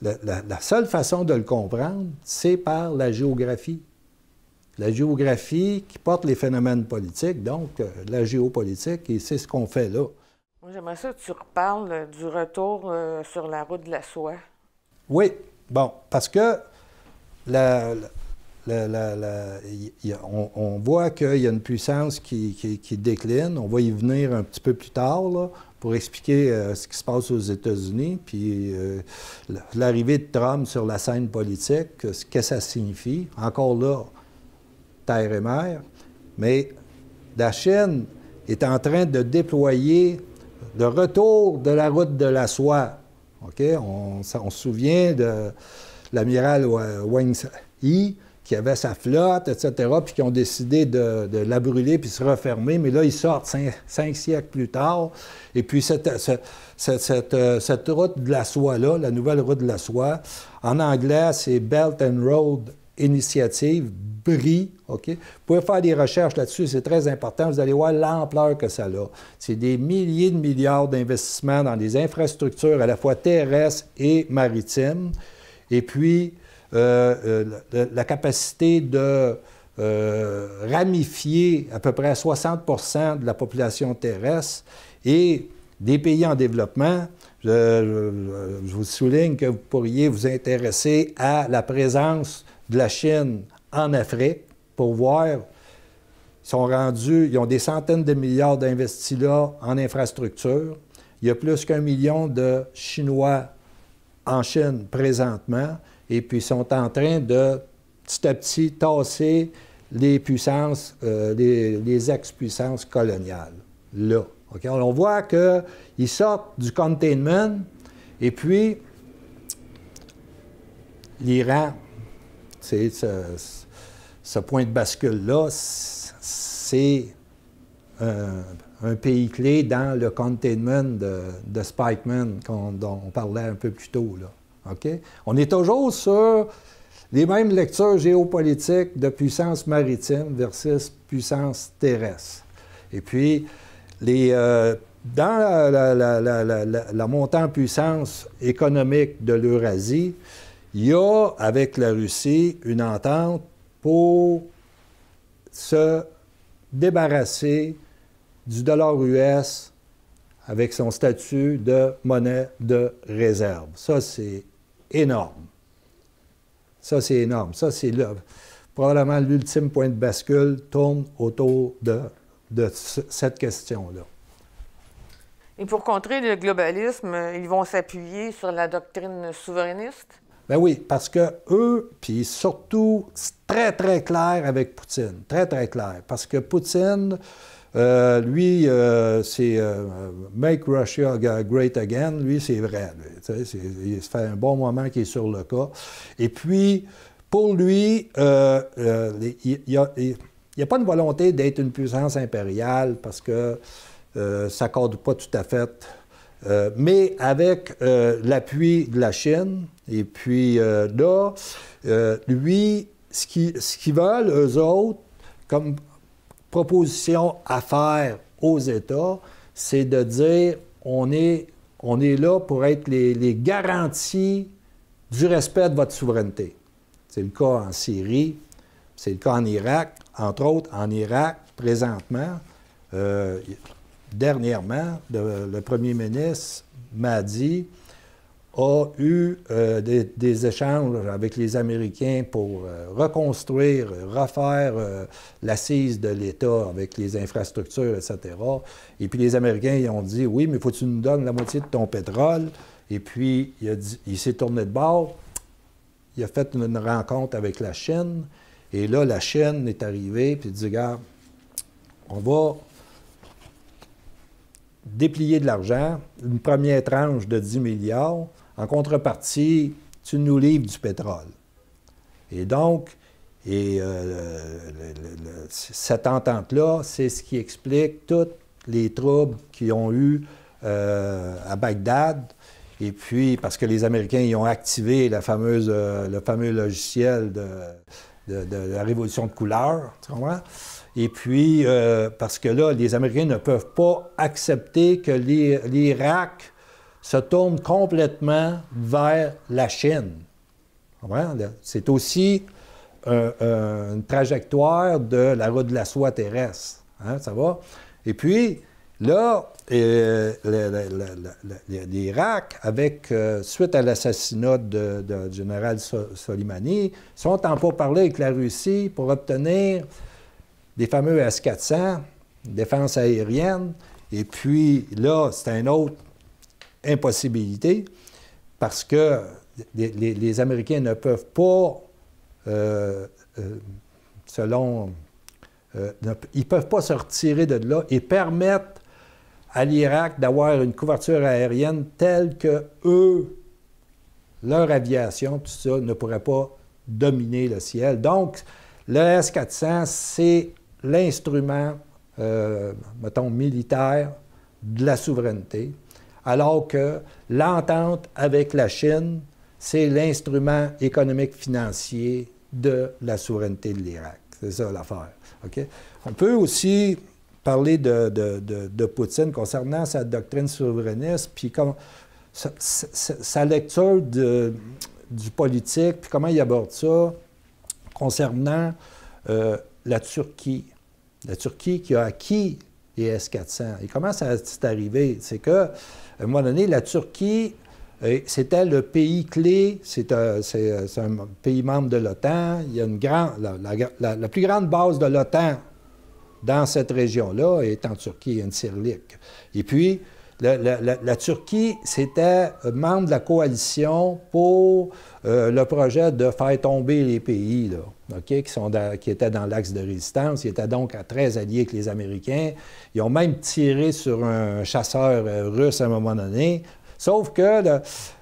la seule façon de le comprendre, c'est par la géographie. La géographie qui porte les phénomènes politiques, donc la géopolitique, et c'est ce qu'on fait là. Moi, j'aimerais ça que tu reparles du retour sur la route de la soie. Oui, bon, parce que on voit qu'il y a une puissance qui décline. On va y venir un petit peu plus tard là, pour expliquer ce qui se passe aux États-Unis, puis l'arrivée de Trump sur la scène politique, ce que ça signifie. Encore là, terre et mer, mais la Chine est en train de déployer le retour de la route de la soie. OK? On se souvient de l'amiral Wang Yi, qui avait sa flotte, etc., puis qui ont décidé de la brûler puis se refermer. Mais là, ils sortent 5 siècles plus tard. Et puis, cette route de la soie-là, la nouvelle route de la soie, en anglais, c'est Belt and Road Initiative, BRI. OK? Vous pouvez faire des recherches là-dessus, c'est très important. Vous allez voir l'ampleur que ça a. C'est des milliers de milliards d'investissements dans des infrastructures à la fois terrestres et maritimes. Et puis, la capacité de ramifier à peu près 60 de la population terrestre et des pays en développement. Je vous souligne que vous pourriez vous intéresser à la présence de la Chine en Afrique pour voir. Ils ont des centaines de milliards d'investis là en infrastructure. Il y a plus qu'1 million de Chinois en Chine présentement. Et puis, ils sont en train de, petit à petit, tasser les puissances, les ex-puissances coloniales, là. Okay? Alors, on voit qu'ils sortent du containment, et puis, l'Iran, c'est ce point de bascule-là, c'est un pays clé dans le containment de Spikeman dont on parlait un peu plus tôt, là. Okay? On est toujours sur les mêmes lectures géopolitiques de puissance maritime versus puissance terrestre. Et puis, dans la montée en puissance économique de l'Eurasie, il y a, avec la Russie, une entente pour se débarrasser du dollar US avec son statut de monnaie de réserve. Ça, c'est énorme. Ça, c'est énorme. Ça, c'est probablement l'ultime point de bascule tourne autour de cette question-là. Et pour contrer le globalisme, ils vont s'appuyer sur la doctrine souverainiste? Bien oui, parce que eux, puis surtout, c'est très, très clair avec Poutine. Très, très clair. Parce que Poutine... lui, c'est Make Russia Great Again. Lui, c'est vrai. Il se fait un bon moment qu'il est sur le cas. Et puis, pour lui, il n'y a pas de volonté d'être une puissance impériale parce que ça ne s'accorde pas tout à fait. Mais avec l'appui de la Chine, et puis là, lui, ce qu'ils veulent, eux autres, comme proposition à faire aux États, c'est de dire on est là pour être les garanties du respect de votre souveraineté. C'est le cas en Syrie, c'est le cas en Irak, entre autres en Irak, présentement. Dernièrement, le premier ministre Mahdi a eu des échanges avec les Américains pour reconstruire, refaire l'assise de l'État avec les infrastructures, etc. Et puis les Américains, ils ont dit, oui, mais il faut que tu nous donnes la moitié de ton pétrole. Et puis, il s'est tourné de bord. Il a fait une rencontre avec la Chine. Et là, la Chine est arrivée, puis il dit, regarde, on va déplier de l'argent, une première tranche de 10 milliards. En contrepartie, tu nous livres du pétrole. Et donc, cette entente-là, c'est ce qui explique tous les troubles qu'ils ont eus à Bagdad. Et puis, parce que les Américains ils ont activé le fameux logiciel de la révolution de couleur, tu comprends? Et puis, parce que là, les Américains ne peuvent pas accepter que l'Irak se tourne complètement vers la Chine. C'est aussi une trajectoire de la route de la soie terrestre. Hein, ça va? Et puis, là, l'Irak, suite à l'assassinat du général Soleimani, sont en pourparlers avec la Russie pour obtenir des fameux S-400, défense aérienne. Et puis, là, c'est une autre impossibilité parce que les Américains ne peuvent pas, ils ne peuvent pas se retirer de là et permettre à l'Irak d'avoir une couverture aérienne telle que eux, leur aviation, tout ça, ne pourrait pas dominer le ciel. Donc, le S-400, c'est l'instrument, mettons, militaire de la souveraineté, alors que l'entente avec la Chine, c'est l'instrument économique financier de la souveraineté de l'Irak. C'est ça l'affaire. Okay? On peut aussi parler de Poutine concernant sa doctrine souverainiste, puis sa lecture du politique, puis comment il aborde ça concernant la Turquie. La Turquie qui a acquis les S-400. Et comment ça s'est arrivé? C'est qu'à un moment donné, la Turquie, c'était le pays clé, c'est un pays membre de l'OTAN. Il y a la plus grande base de l'OTAN dans cette région-là est en Turquie, Incirlik. Et puis, la Turquie, c'était membre de la coalition pour le projet de faire tomber les pays là, okay, qui étaient dans l'axe de résistance. Ils étaient donc très alliés avec les Américains. Ils ont même tiré sur un chasseur russe à un moment donné. Sauf que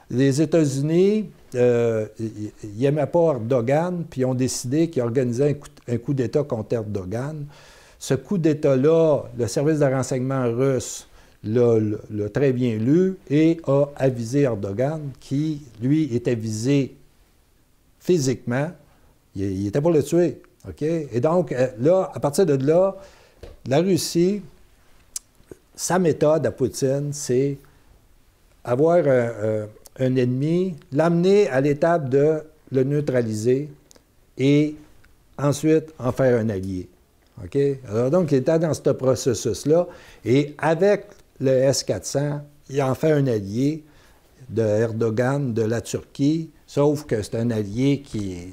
les États-Unis, ils n'aimaient pas Erdogan, puis ils ont décidé qu'ils organisaient un coup d'État contre Erdogan. Ce coup d'État-là, le service de renseignement russe l'a très bien lu et a avisé Erdogan, qui, lui, était visé physiquement. Il était pour le tuer. Okay? Et donc, là, à partir de là, la Russie, sa méthode à Poutine, c'est avoir un ennemi, l'amener à l'étape de le neutraliser et ensuite en faire un allié. Okay? Alors donc, il était dans ce processus-là. Et avec le S-400, il en fait un allié de Erdogan, de la Turquie, sauf que c'est un allié qu'il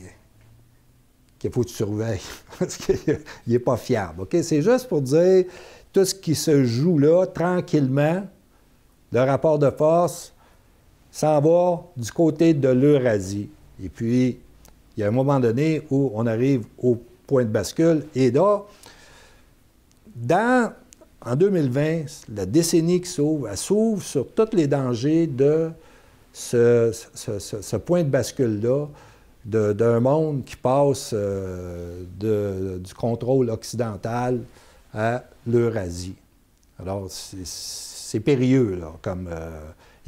faut que tu surveilles, parce qu'il n'est pas fiable. Okay? C'est juste pour dire tout ce qui se joue là, tranquillement, le rapport de force s'en va du côté de l'Eurasie. Et puis, il y a un moment donné où on arrive au point de bascule. Et là, en 2020, la décennie qui s'ouvre, elle s'ouvre sur tous les dangers de ce point de bascule-là, d'un monde qui passe du contrôle occidental à l'Eurasie. Alors, c'est périlleux, là,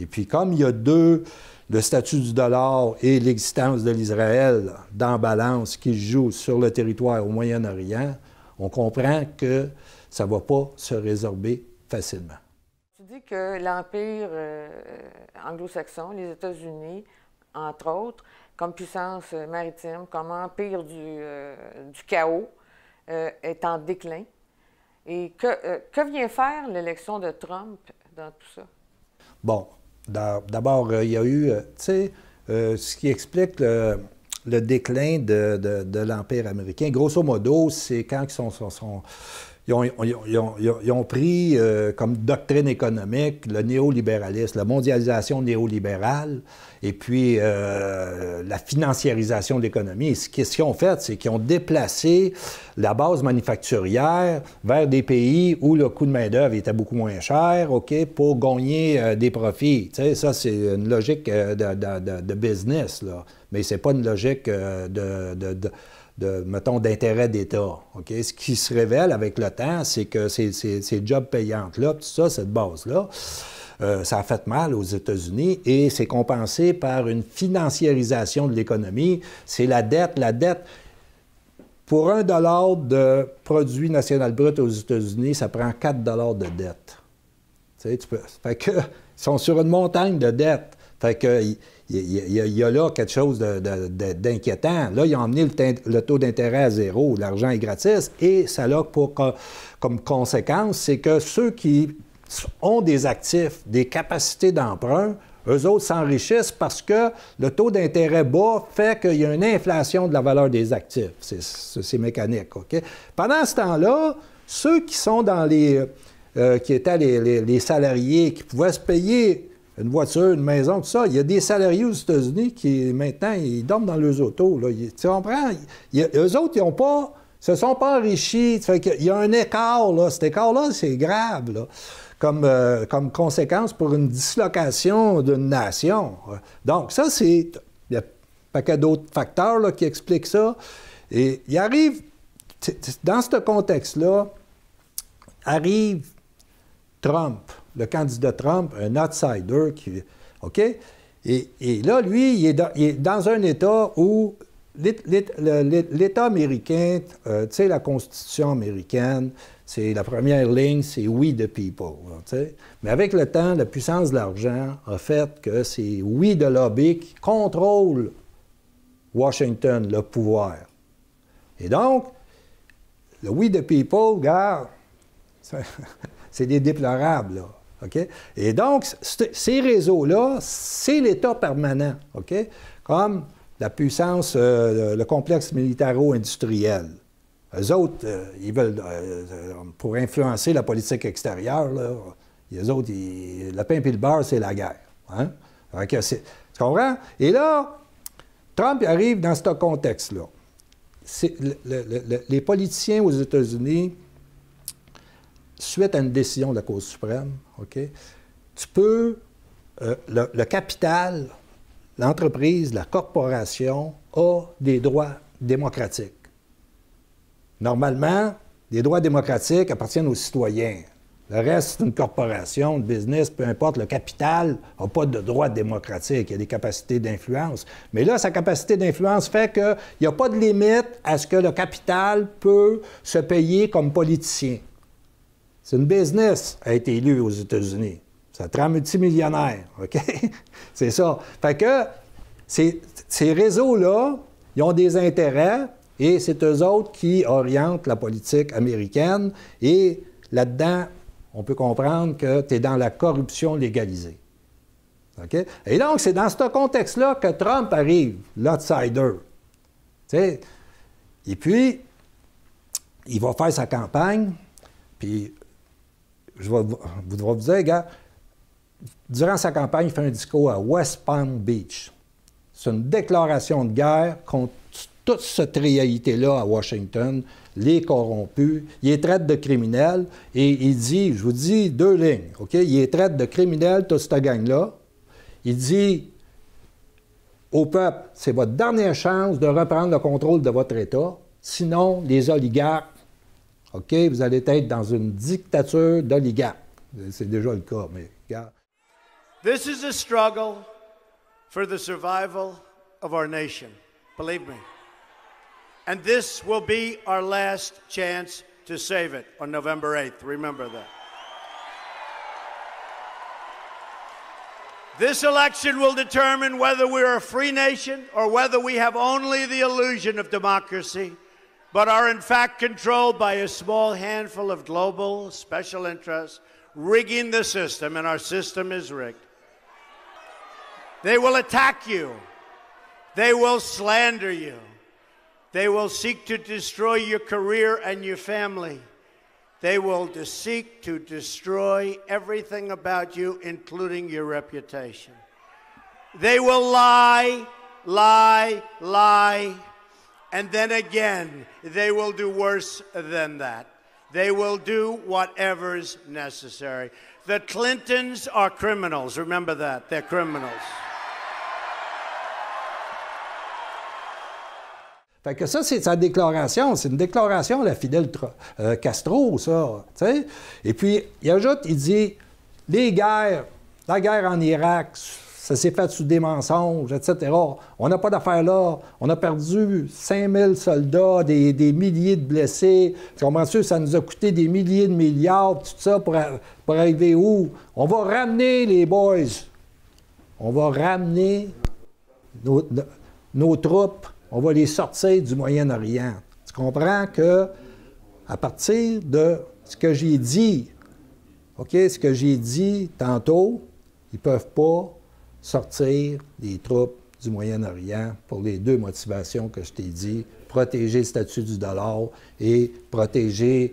et puis, comme il y a le statut du dollar et l'existence de l'Israël dans balance qui jouent sur le territoire au Moyen-Orient, on comprend que ça ne va pas se résorber facilement. Tu dis que l'Empire anglo-saxon, les États-Unis, entre autres, comme puissance maritime, comme empire du chaos, est en déclin. Et que vient faire l'élection de Trump dans tout ça? Bon, d'abord, il y a eu, tu sais, ce qui explique le déclin de l'Empire américain. Grosso modo, c'est quand ils ont pris comme doctrine économique le néolibéralisme, la mondialisation néolibérale, et puis la financiarisation de l'économie. Ce qu'ils ont fait, c'est qu'ils ont déplacé la base manufacturière vers des pays où le coût de main-d'œuvre était beaucoup moins cher, OK, pour gagner des profits. Tu sais, ça, c'est une logique de business, là. Mais c'est pas une logique mettons, d'intérêt d'État. Okay? Ce qui se révèle avec le temps, c'est que ces jobs payantes-là, tout ça, cette base-là, ça a fait mal aux États-Unis et c'est compensé par une financiarisation de l'économie. C'est la dette. La dette, pour $1 de produit national brut aux États-Unis, ça prend $4 de dette. Tu sais, fait que, ils sont sur une montagne de dette. Fait que il y a là quelque chose d'inquiétant. Là, ils ont emmené le taux d'intérêt à zéro. L'argent est gratis. Et ça a comme conséquence, c'est que ceux qui ont des actifs, des capacités d'emprunt, eux autres s'enrichissent parce que le taux d'intérêt bas fait qu'il y a une inflation de la valeur des actifs. C'est mécanique. OK? Pendant ce temps-là, ceux qui sont dans qui étaient les salariés, qui pouvaient se payer une voiture, une maison, tout ça. Il y a des salariés aux États-Unis qui, maintenant, ils dorment dans leurs autos. Là. Tu comprends? Eux autres, ils n'ont pas se sont pas enrichis. Ça fait qu'il y a un écart, là. Cet écart-là, c'est grave, là, comme conséquence pour une dislocation d'une nation. Donc, ça, c'est... Il y a un paquet d'autres facteurs là, qui expliquent ça. Et il arrive... Dans ce contexte-là, arrive Trump, le candidat Trump, un outsider qui... OK? Et là, lui, il est dans un État où l'État américain, tu sais, la Constitution américaine, c'est la première ligne, c'est « we the people ». Mais avec le temps, la puissance de l'argent a fait que c'est « we the lobby » qui contrôle Washington, le pouvoir. Et donc, le « we the people », regarde, c'est des déplorables, là. OK? Et donc, ces réseaux-là, c'est l'État permanent, OK? Comme la puissance, le complexe militaro-industriel. Eux autres, ils veulent, pour influencer la politique extérieure, là, les autres, le pain et le beurre, c'est la guerre. Hein? Tu comprends? Et là, Trump arrive dans ce contexte-là. Les politiciens aux États-Unis, suite à une décision de la Cour suprême, OK, tu peux, le capital, l'entreprise, la corporation a des droits démocratiques. Normalement, les droits démocratiques appartiennent aux citoyens. Le reste, c'est une corporation, une business, peu importe. Le capital n'a pas de droits démocratiques. Il y a des capacités d'influence. Mais là, sa capacité d'influence fait qu'il n'y a pas de limite à ce que le capital peut se payer comme politicien. C'est une business a été élue aux États-Unis. Ça te rend multimillionnaire, OK? C'est ça. Fait que ces réseaux-là, ils ont des intérêts et c'est eux autres qui orientent la politique américaine. Et là-dedans, on peut comprendre que tu es dans la corruption légalisée. OK? Et donc, c'est dans ce contexte-là que Trump arrive, l'outsider. Et puis, il va faire sa campagne, puis je vais vous dire, gars, durant sa campagne, il fait un discours à West Palm Beach. C'est une déclaration de guerre contre toute cette réalité-là à Washington, les corrompus. Il les traite de criminels et il dit, je vous dis deux lignes, OK? Il les traite de criminels, toute cette gang-là. Il dit au peuple, c'est votre dernière chance de reprendre le contrôle de votre État. Sinon, les oligarques, OK, vous allez être dans une dictature d'oligarques. C'est déjà le cas, mais regarde. This is a struggle for the survival of our nation, believe me. And this will be our last chance to save it on November 8th. Remember that. This election will determine whether we're a free nation or whether we have only the illusion of democracy, but are in fact controlled by a small handful of global special interests rigging the system, and our system is rigged. They will attack you. They will slander you. They will seek to destroy your career and your family. They will seek to destroy everything about you, including your reputation. They will lie, lie, lie, and then again, they will do worse than that. They will do whatever's necessary. The Clintons are criminals. Remember that. They're criminals. Fait que ça, c'est sa déclaration. C'est une déclaration à la Fidel Castro, ça. T'sais? Et puis, il ajoute, il dit, les guerres, la guerre en Irak, ça s'est fait sous des mensonges, etc. On n'a pas d'affaires là. On a perdu 5000 soldats, des milliers de blessés. Comprends-tu? Ça nous a coûté des milliers de milliards, tout ça, pour arriver où? On va ramener les boys. On va ramener nos troupes. On va les sortir du Moyen-Orient. Tu comprends que, à partir de ce que j'ai dit, OK, ce que j'ai dit tantôt, ils ne peuvent pas sortir les troupes du Moyen-Orient pour les deux motivations que je t'ai dit, protéger le statut du dollar et protéger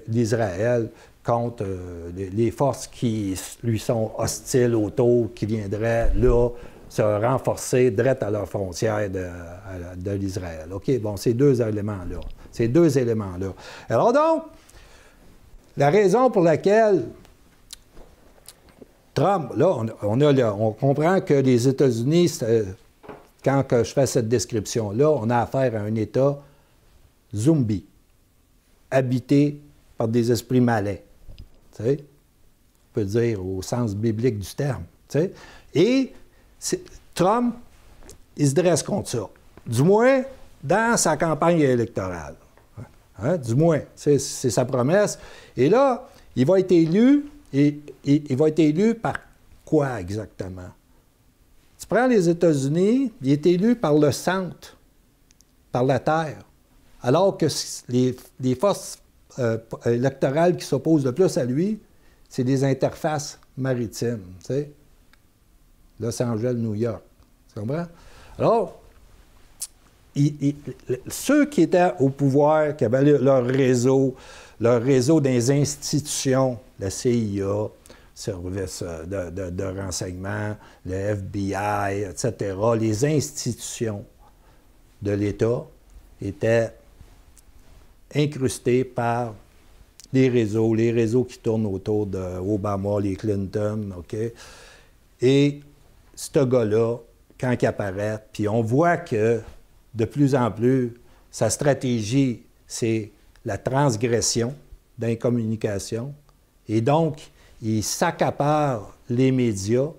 l'Israël contre les forces qui lui sont hostiles autour, qui viendraient là se renforcer direct à leur frontière de l'Israël. OK? Bon, ces deux éléments-là. Ces deux éléments-là. Alors donc, la raison pour laquelle Trump, là, on comprend que les États-Unis, quand que je fais cette description-là, on a affaire à un État zombie, habité par des esprits malais. Tu sais? On peut dire au sens biblique du terme. Tu sais? Et Trump, il se dresse contre ça. Du moins, dans sa campagne électorale. Hein? Du moins, c'est sa promesse. Et là, il va être élu, et il va être élu par quoi exactement? Tu prends les États-Unis, il est élu par le centre, par la terre, alors que les forces électorales qui s'opposent le plus à lui, c'est des interfaces maritimes, tu sais? Los Angeles, New York. Tu comprends? Alors, ceux qui étaient au pouvoir, qui avaient leur réseau des institutions, la CIA, service de renseignement, le FBI, etc., les institutions de l'État étaient incrustées par les réseaux qui tournent autour d'Obama, les Clinton, OK? Et ce gars-là, quand il apparaît, puis on voit que de plus en plus, sa stratégie, c'est la transgression dans les communications. Et donc, il s'accapare les médias.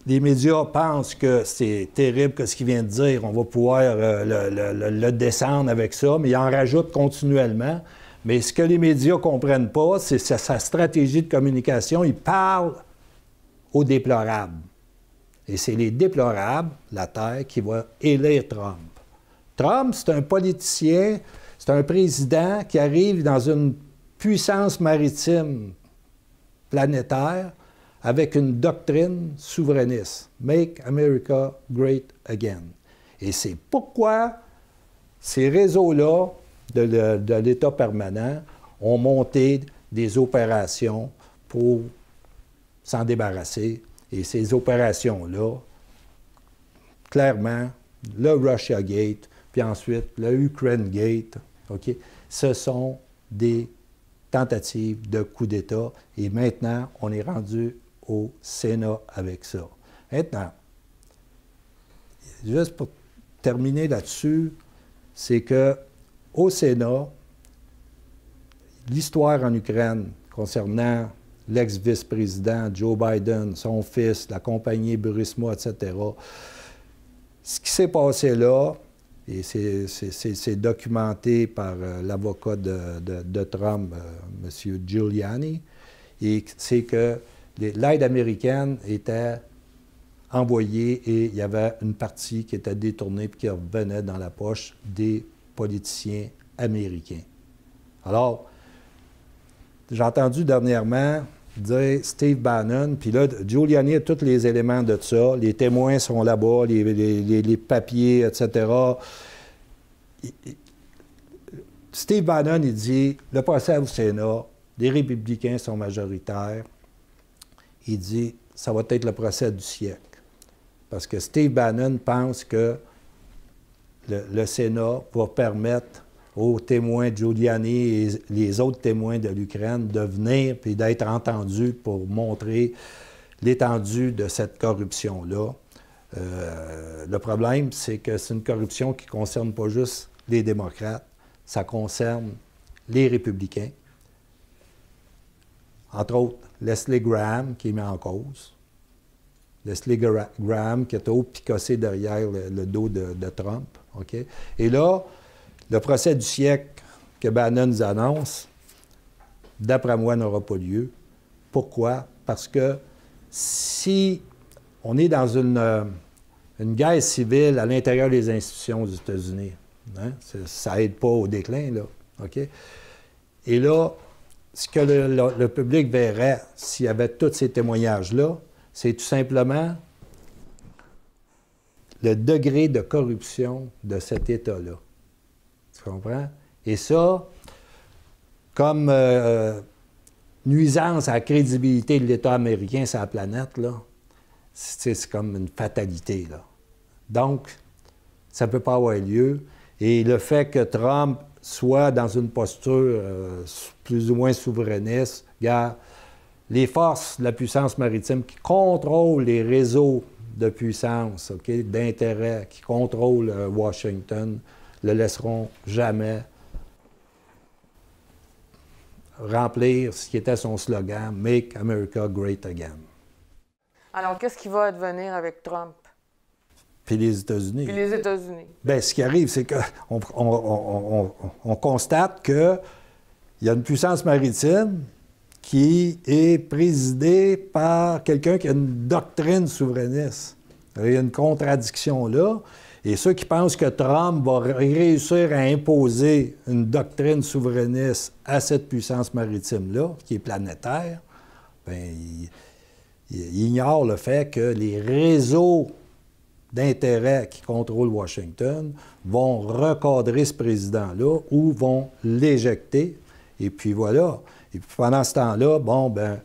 Les médias pensent que c'est terrible que ce qu'il vient de dire, on va pouvoir le descendre avec ça, mais il en rajoute continuellement. Mais ce que les médias ne comprennent pas, c'est sa stratégie de communication. Il parle aux déplorables. Et c'est les déplorables, la Terre, qui va élire Trump. Trump, c'est un politicien, c'est un président qui arrive dans une puissance maritime planétaire avec une doctrine souverainiste. « Make America Great Again ». Et c'est pourquoi ces réseaux-là de l'État permanent ont monté des opérations pour s'en débarrasser. Et ces opérations-là, clairement, le Russia Gate, puis ensuite le Ukraine Gate, OK, ce sont des tentatives de coup d'État. Et maintenant, on est rendu au Sénat avec ça. Maintenant, juste pour terminer là-dessus, c'est que au Sénat, l'histoire en Ukraine concernant l'ex-vice-président Joe Biden, son fils, la compagnie Burisma, etc. Ce qui s'est passé là, et c'est documenté par l'avocat de Trump, M. Giuliani, et c'est que l'aide américaine était envoyée et il y avait une partie qui était détournée et qui revenait dans la poche des politiciens américains. Alors, j'ai entendu dernièrement dire Steve Bannon, puis là, Giuliani a tous les éléments de ça, les témoins sont là-bas, les papiers, etc. Steve Bannon, il dit, le procès au Sénat, les républicains sont majoritaires, il dit, ça va être le procès du siècle. Parce que Steve Bannon pense que le Sénat va permettre aux témoins Giuliani et les autres témoins de l'Ukraine de venir et d'être entendus pour montrer l'étendue de cette corruption-là. Le problème, c'est que c'est une corruption qui ne concerne pas juste les démocrates, ça concerne les républicains. Entre autres, Leslie Graham, qui est mis en cause. Leslie Graham, qui est au picossé derrière le dos de Trump. Okay? Et là, le procès du siècle que Bannon nous annonce, d'après moi, n'aura pas lieu. Pourquoi? Parce que si on est dans une guerre civile à l'intérieur des institutions aux États-Unis, hein, ça n'aide pas au déclin, là. Okay? Et là, ce que le public verrait s'il y avait tous ces témoignages-là, c'est tout simplement le degré de corruption de cet État-là. Tu comprends? Et ça, comme nuisance à la crédibilité de l'État américain sur la planète, là, c'est comme une fatalité, là. Donc, ça ne peut pas avoir lieu. Et le fait que Trump soit dans une posture plus ou moins souverainiste, regarde, les forces de la puissance maritime qui contrôlent les réseaux de puissance, okay, d'intérêt, qui contrôlent Washington, ne le laisseront jamais remplir ce qui était son slogan « Make America Great Again ». Alors, qu'est-ce qui va advenir avec Trump? Puis les États-Unis. Puis les États-Unis. Bien, ce qui arrive, c'est qu'on constate qu'il y a une puissance maritime qui est présidée par quelqu'un qui a une doctrine souverainiste. Il y a une contradiction là. Et ceux qui pensent que Trump va réussir à imposer une doctrine souverainiste à cette puissance maritime-là, qui est planétaire, bien, ils ignorent le fait que les réseaux d'intérêt qui contrôlent Washington vont recadrer ce président-là ou vont l'éjecter. Et puis voilà. Et puis pendant ce temps-là, bon, ben,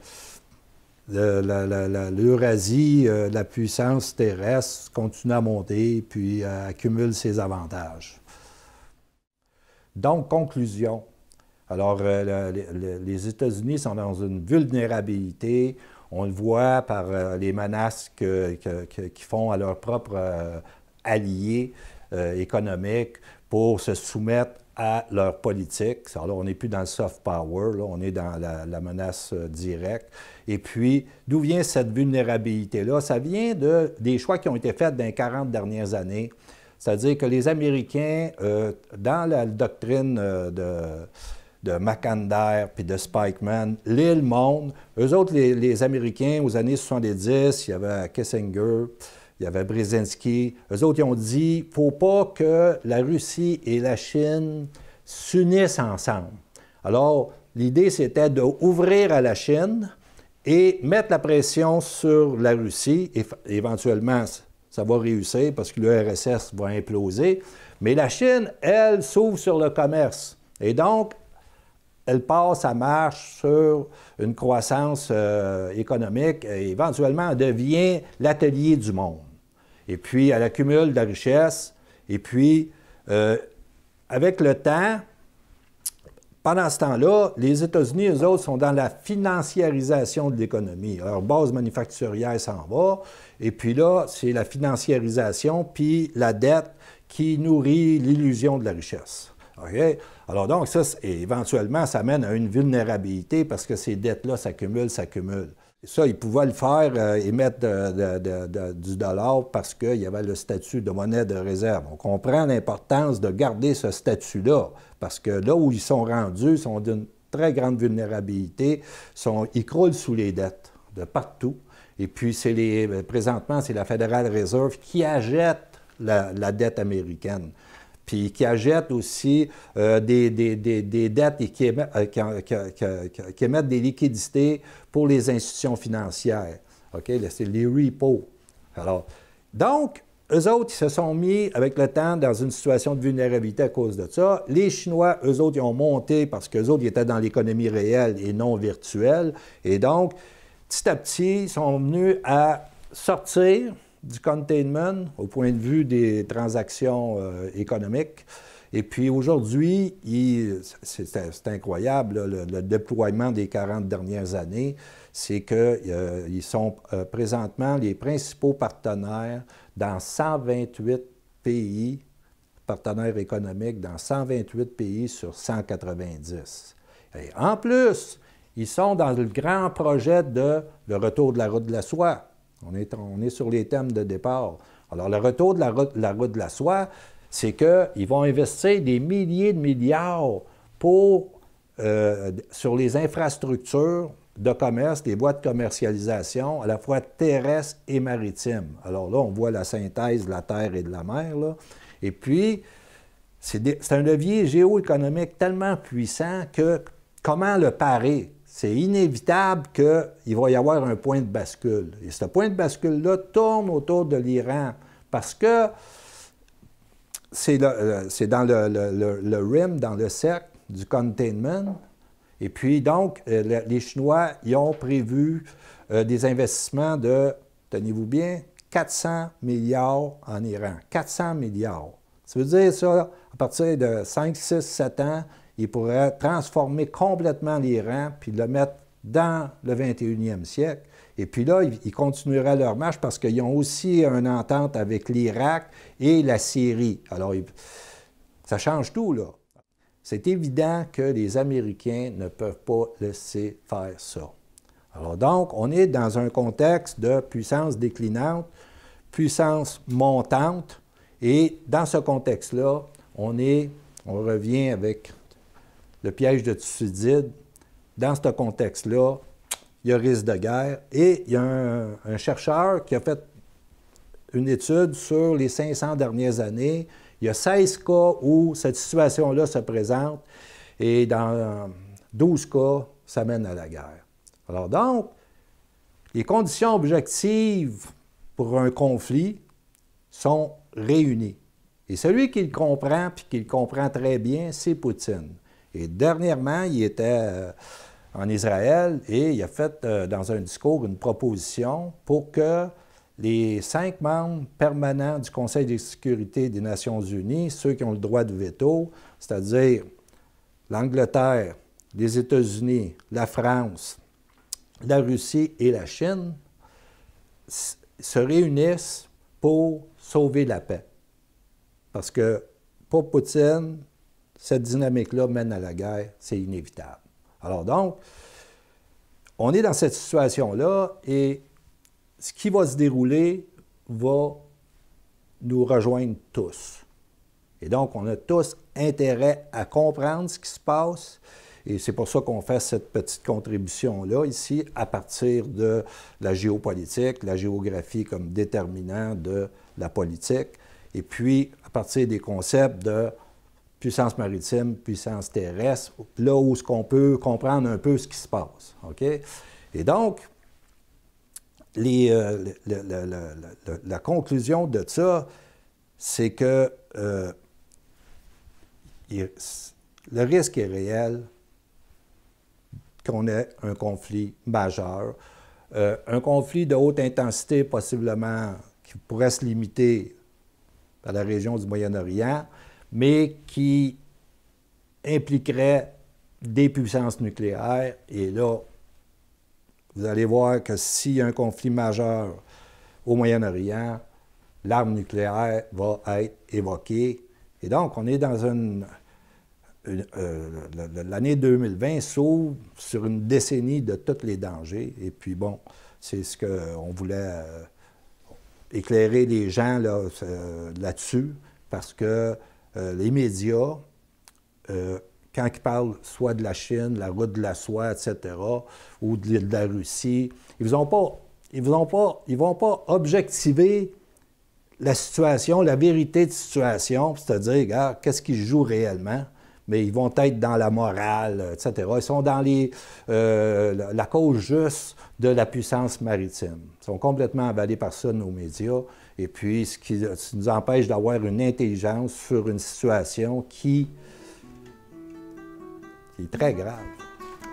l'Eurasie, la puissance terrestre continue à monter, puis accumule ses avantages. Donc, conclusion. Alors, les États-Unis sont dans une vulnérabilité. On le voit par les menaces qu'ils font à leurs propres alliés économiques pour se soumettre à leur politique. Alors, on n'est plus dans le soft power, là, on est dans la menace directe. Et puis, d'où vient cette vulnérabilité-là? Ça vient des choix qui ont été faits dans les 40 dernières années. C'est-à-dire que les Américains, dans la doctrine de Mackinder puis de Spikeman, le monde, eux autres, les Américains, aux années 70, il y avait Kissinger, il y avait Brzezinski. Eux autres, ils ont dit il ne faut pas que la Russie et la Chine s'unissent ensemble. Alors, l'idée, c'était d'ouvrir à la Chine et mettre la pression sur la Russie. Et éventuellement, ça va réussir parce que l'URSS va imploser. Mais la Chine, elle, s'ouvre sur le commerce. Et donc, elle passe à marche sur une croissance économique et éventuellement, elle devient l'atelier du monde. Et puis, elle accumule de la richesse. Et puis, avec le temps, pendant ce temps-là, les États-Unis, eux autres, sont dans la financiarisation de l'économie. Leur base manufacturière s'en va. Et puis là, c'est la financiarisation puis la dette qui nourrit l'illusion de la richesse. OK? Alors donc, ça, éventuellement, ça mène à une vulnérabilité parce que ces dettes-là s'accumulent. Ça, ils pouvaient le faire, émettre du dollar parce qu'il y avait le statut de monnaie de réserve. On comprend l'importance de garder ce statut-là parce que là où ils sont rendus, ils sont d'une très grande vulnérabilité, ils croulent sous les dettes de partout. Et puis, présentement, c'est la Federal Reserve qui achète la dette américaine. Puis qui achètent aussi des dettes et qui émettent des liquidités pour les institutions financières. OK? C'est les repos. Alors, donc, eux autres, ils se sont mis, avec le temps, dans une situation de vulnérabilité à cause de ça. Les Chinois, eux autres, ils ont monté parce qu'eux autres, ils étaient dans l'économie réelle et non virtuelle. Et donc, petit à petit, ils sont venus à sortir du containment au point de vue des transactions économiques. Et puis aujourd'hui, c'est incroyable, là, le déploiement des 40 dernières années, c'est qu'ils sont présentement les principaux partenaires dans 128 pays, partenaires économiques dans 128 pays sur 190. Et en plus, ils sont dans le grand projet de le retour de la route de la soie. On est sur les thèmes de départ. Alors, le retour de la route de la soie, c'est qu'ils vont investir des milliers de milliards sur les infrastructures de commerce, des voies de commercialisation, à la fois terrestres et maritimes. Alors là, on voit la synthèse de la terre et de la mer, là. Et puis, c'est un levier géoéconomique tellement puissant que comment le parer? C'est inévitable qu'il va y avoir un point de bascule. Et ce point de bascule-là tourne autour de l'Iran parce que c'est dans le rim, dans le cercle du containment. Et puis donc, les Chinois, ils ont prévu des investissements de tenez-vous bien, 400 milliards en Iran. 400 milliards. Ça veut dire, ça, à partir de 5, 6, 7 ans, ils pourraient transformer complètement l'Iran puis le mettre dans le 21e siècle. Et puis là, ils continueraient leur marche parce qu'ils ont aussi une entente avec l'Irak et la Syrie. Alors, ça change tout, là. C'est évident que les Américains ne peuvent pas laisser faire ça. Alors donc, on est dans un contexte de puissance déclinante, puissance montante, et dans ce contexte-là, on revient avec le piège de Thucydide. Dans ce contexte-là, il y a risque de guerre, et il y a un chercheur qui a fait une étude sur les 500 dernières années. Il y a 16 cas où cette situation-là se présente, et dans 12 cas, ça mène à la guerre. Alors donc, les conditions objectives pour un conflit sont réunies. Et celui qui le comprend, puis qui le comprend très bien, c'est Poutine. Et dernièrement, il était en Israël et il a fait dans un discours une proposition pour que les 5 membres permanents du Conseil de sécurité des Nations unies, ceux qui ont le droit de veto, c'est-à-dire l'Angleterre, les États-Unis, la France, la Russie et la Chine, se réunissent pour sauver la paix. Parce que pour Poutine, cette dynamique-là mène à la guerre, c'est inévitable. Alors donc, on est dans cette situation-là et ce qui va se dérouler va nous rejoindre tous. Et donc, on a tous intérêt à comprendre ce qui se passe. Et c'est pour ça qu'on fait cette petite contribution-là ici, à partir de la géopolitique, la géographie comme déterminant de la politique, et puis à partir des concepts de puissance maritime, puissance terrestre, là où est-ce qu'on peut comprendre un peu ce qui se passe. OK? Et donc, la conclusion de ça, c'est que le risque est réel qu'on ait un conflit majeur, un conflit de haute intensité possiblement qui pourrait se limiter à la région du Moyen-Orient, mais qui impliquerait des puissances nucléaires. Et là, vous allez voir que s'il y a un conflit majeur au Moyen-Orient, l'arme nucléaire va être évoquée. Et donc, on est dans l'année 2020 s'ouvre sur une décennie de tous les dangers. Et puis bon, c'est ce qu'on voulait éclairer les gens là-dessus, parce que les médias, quand ils parlent soit de la Chine, la route de la soie, etc., ou de la Russie, ils ne vont pas objectiver la situation, la vérité de situation, c'est-à-dire, regarde, qu'est-ce qui se joue réellement, mais ils vont être dans la morale, etc. Ils sont dans la cause juste de la puissance maritime. Ils sont complètement avalés par ça, nos médias, et puis ce qui nous empêche d'avoir une intelligence sur une situation qui est très grave.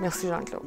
Merci, Jean-Claude.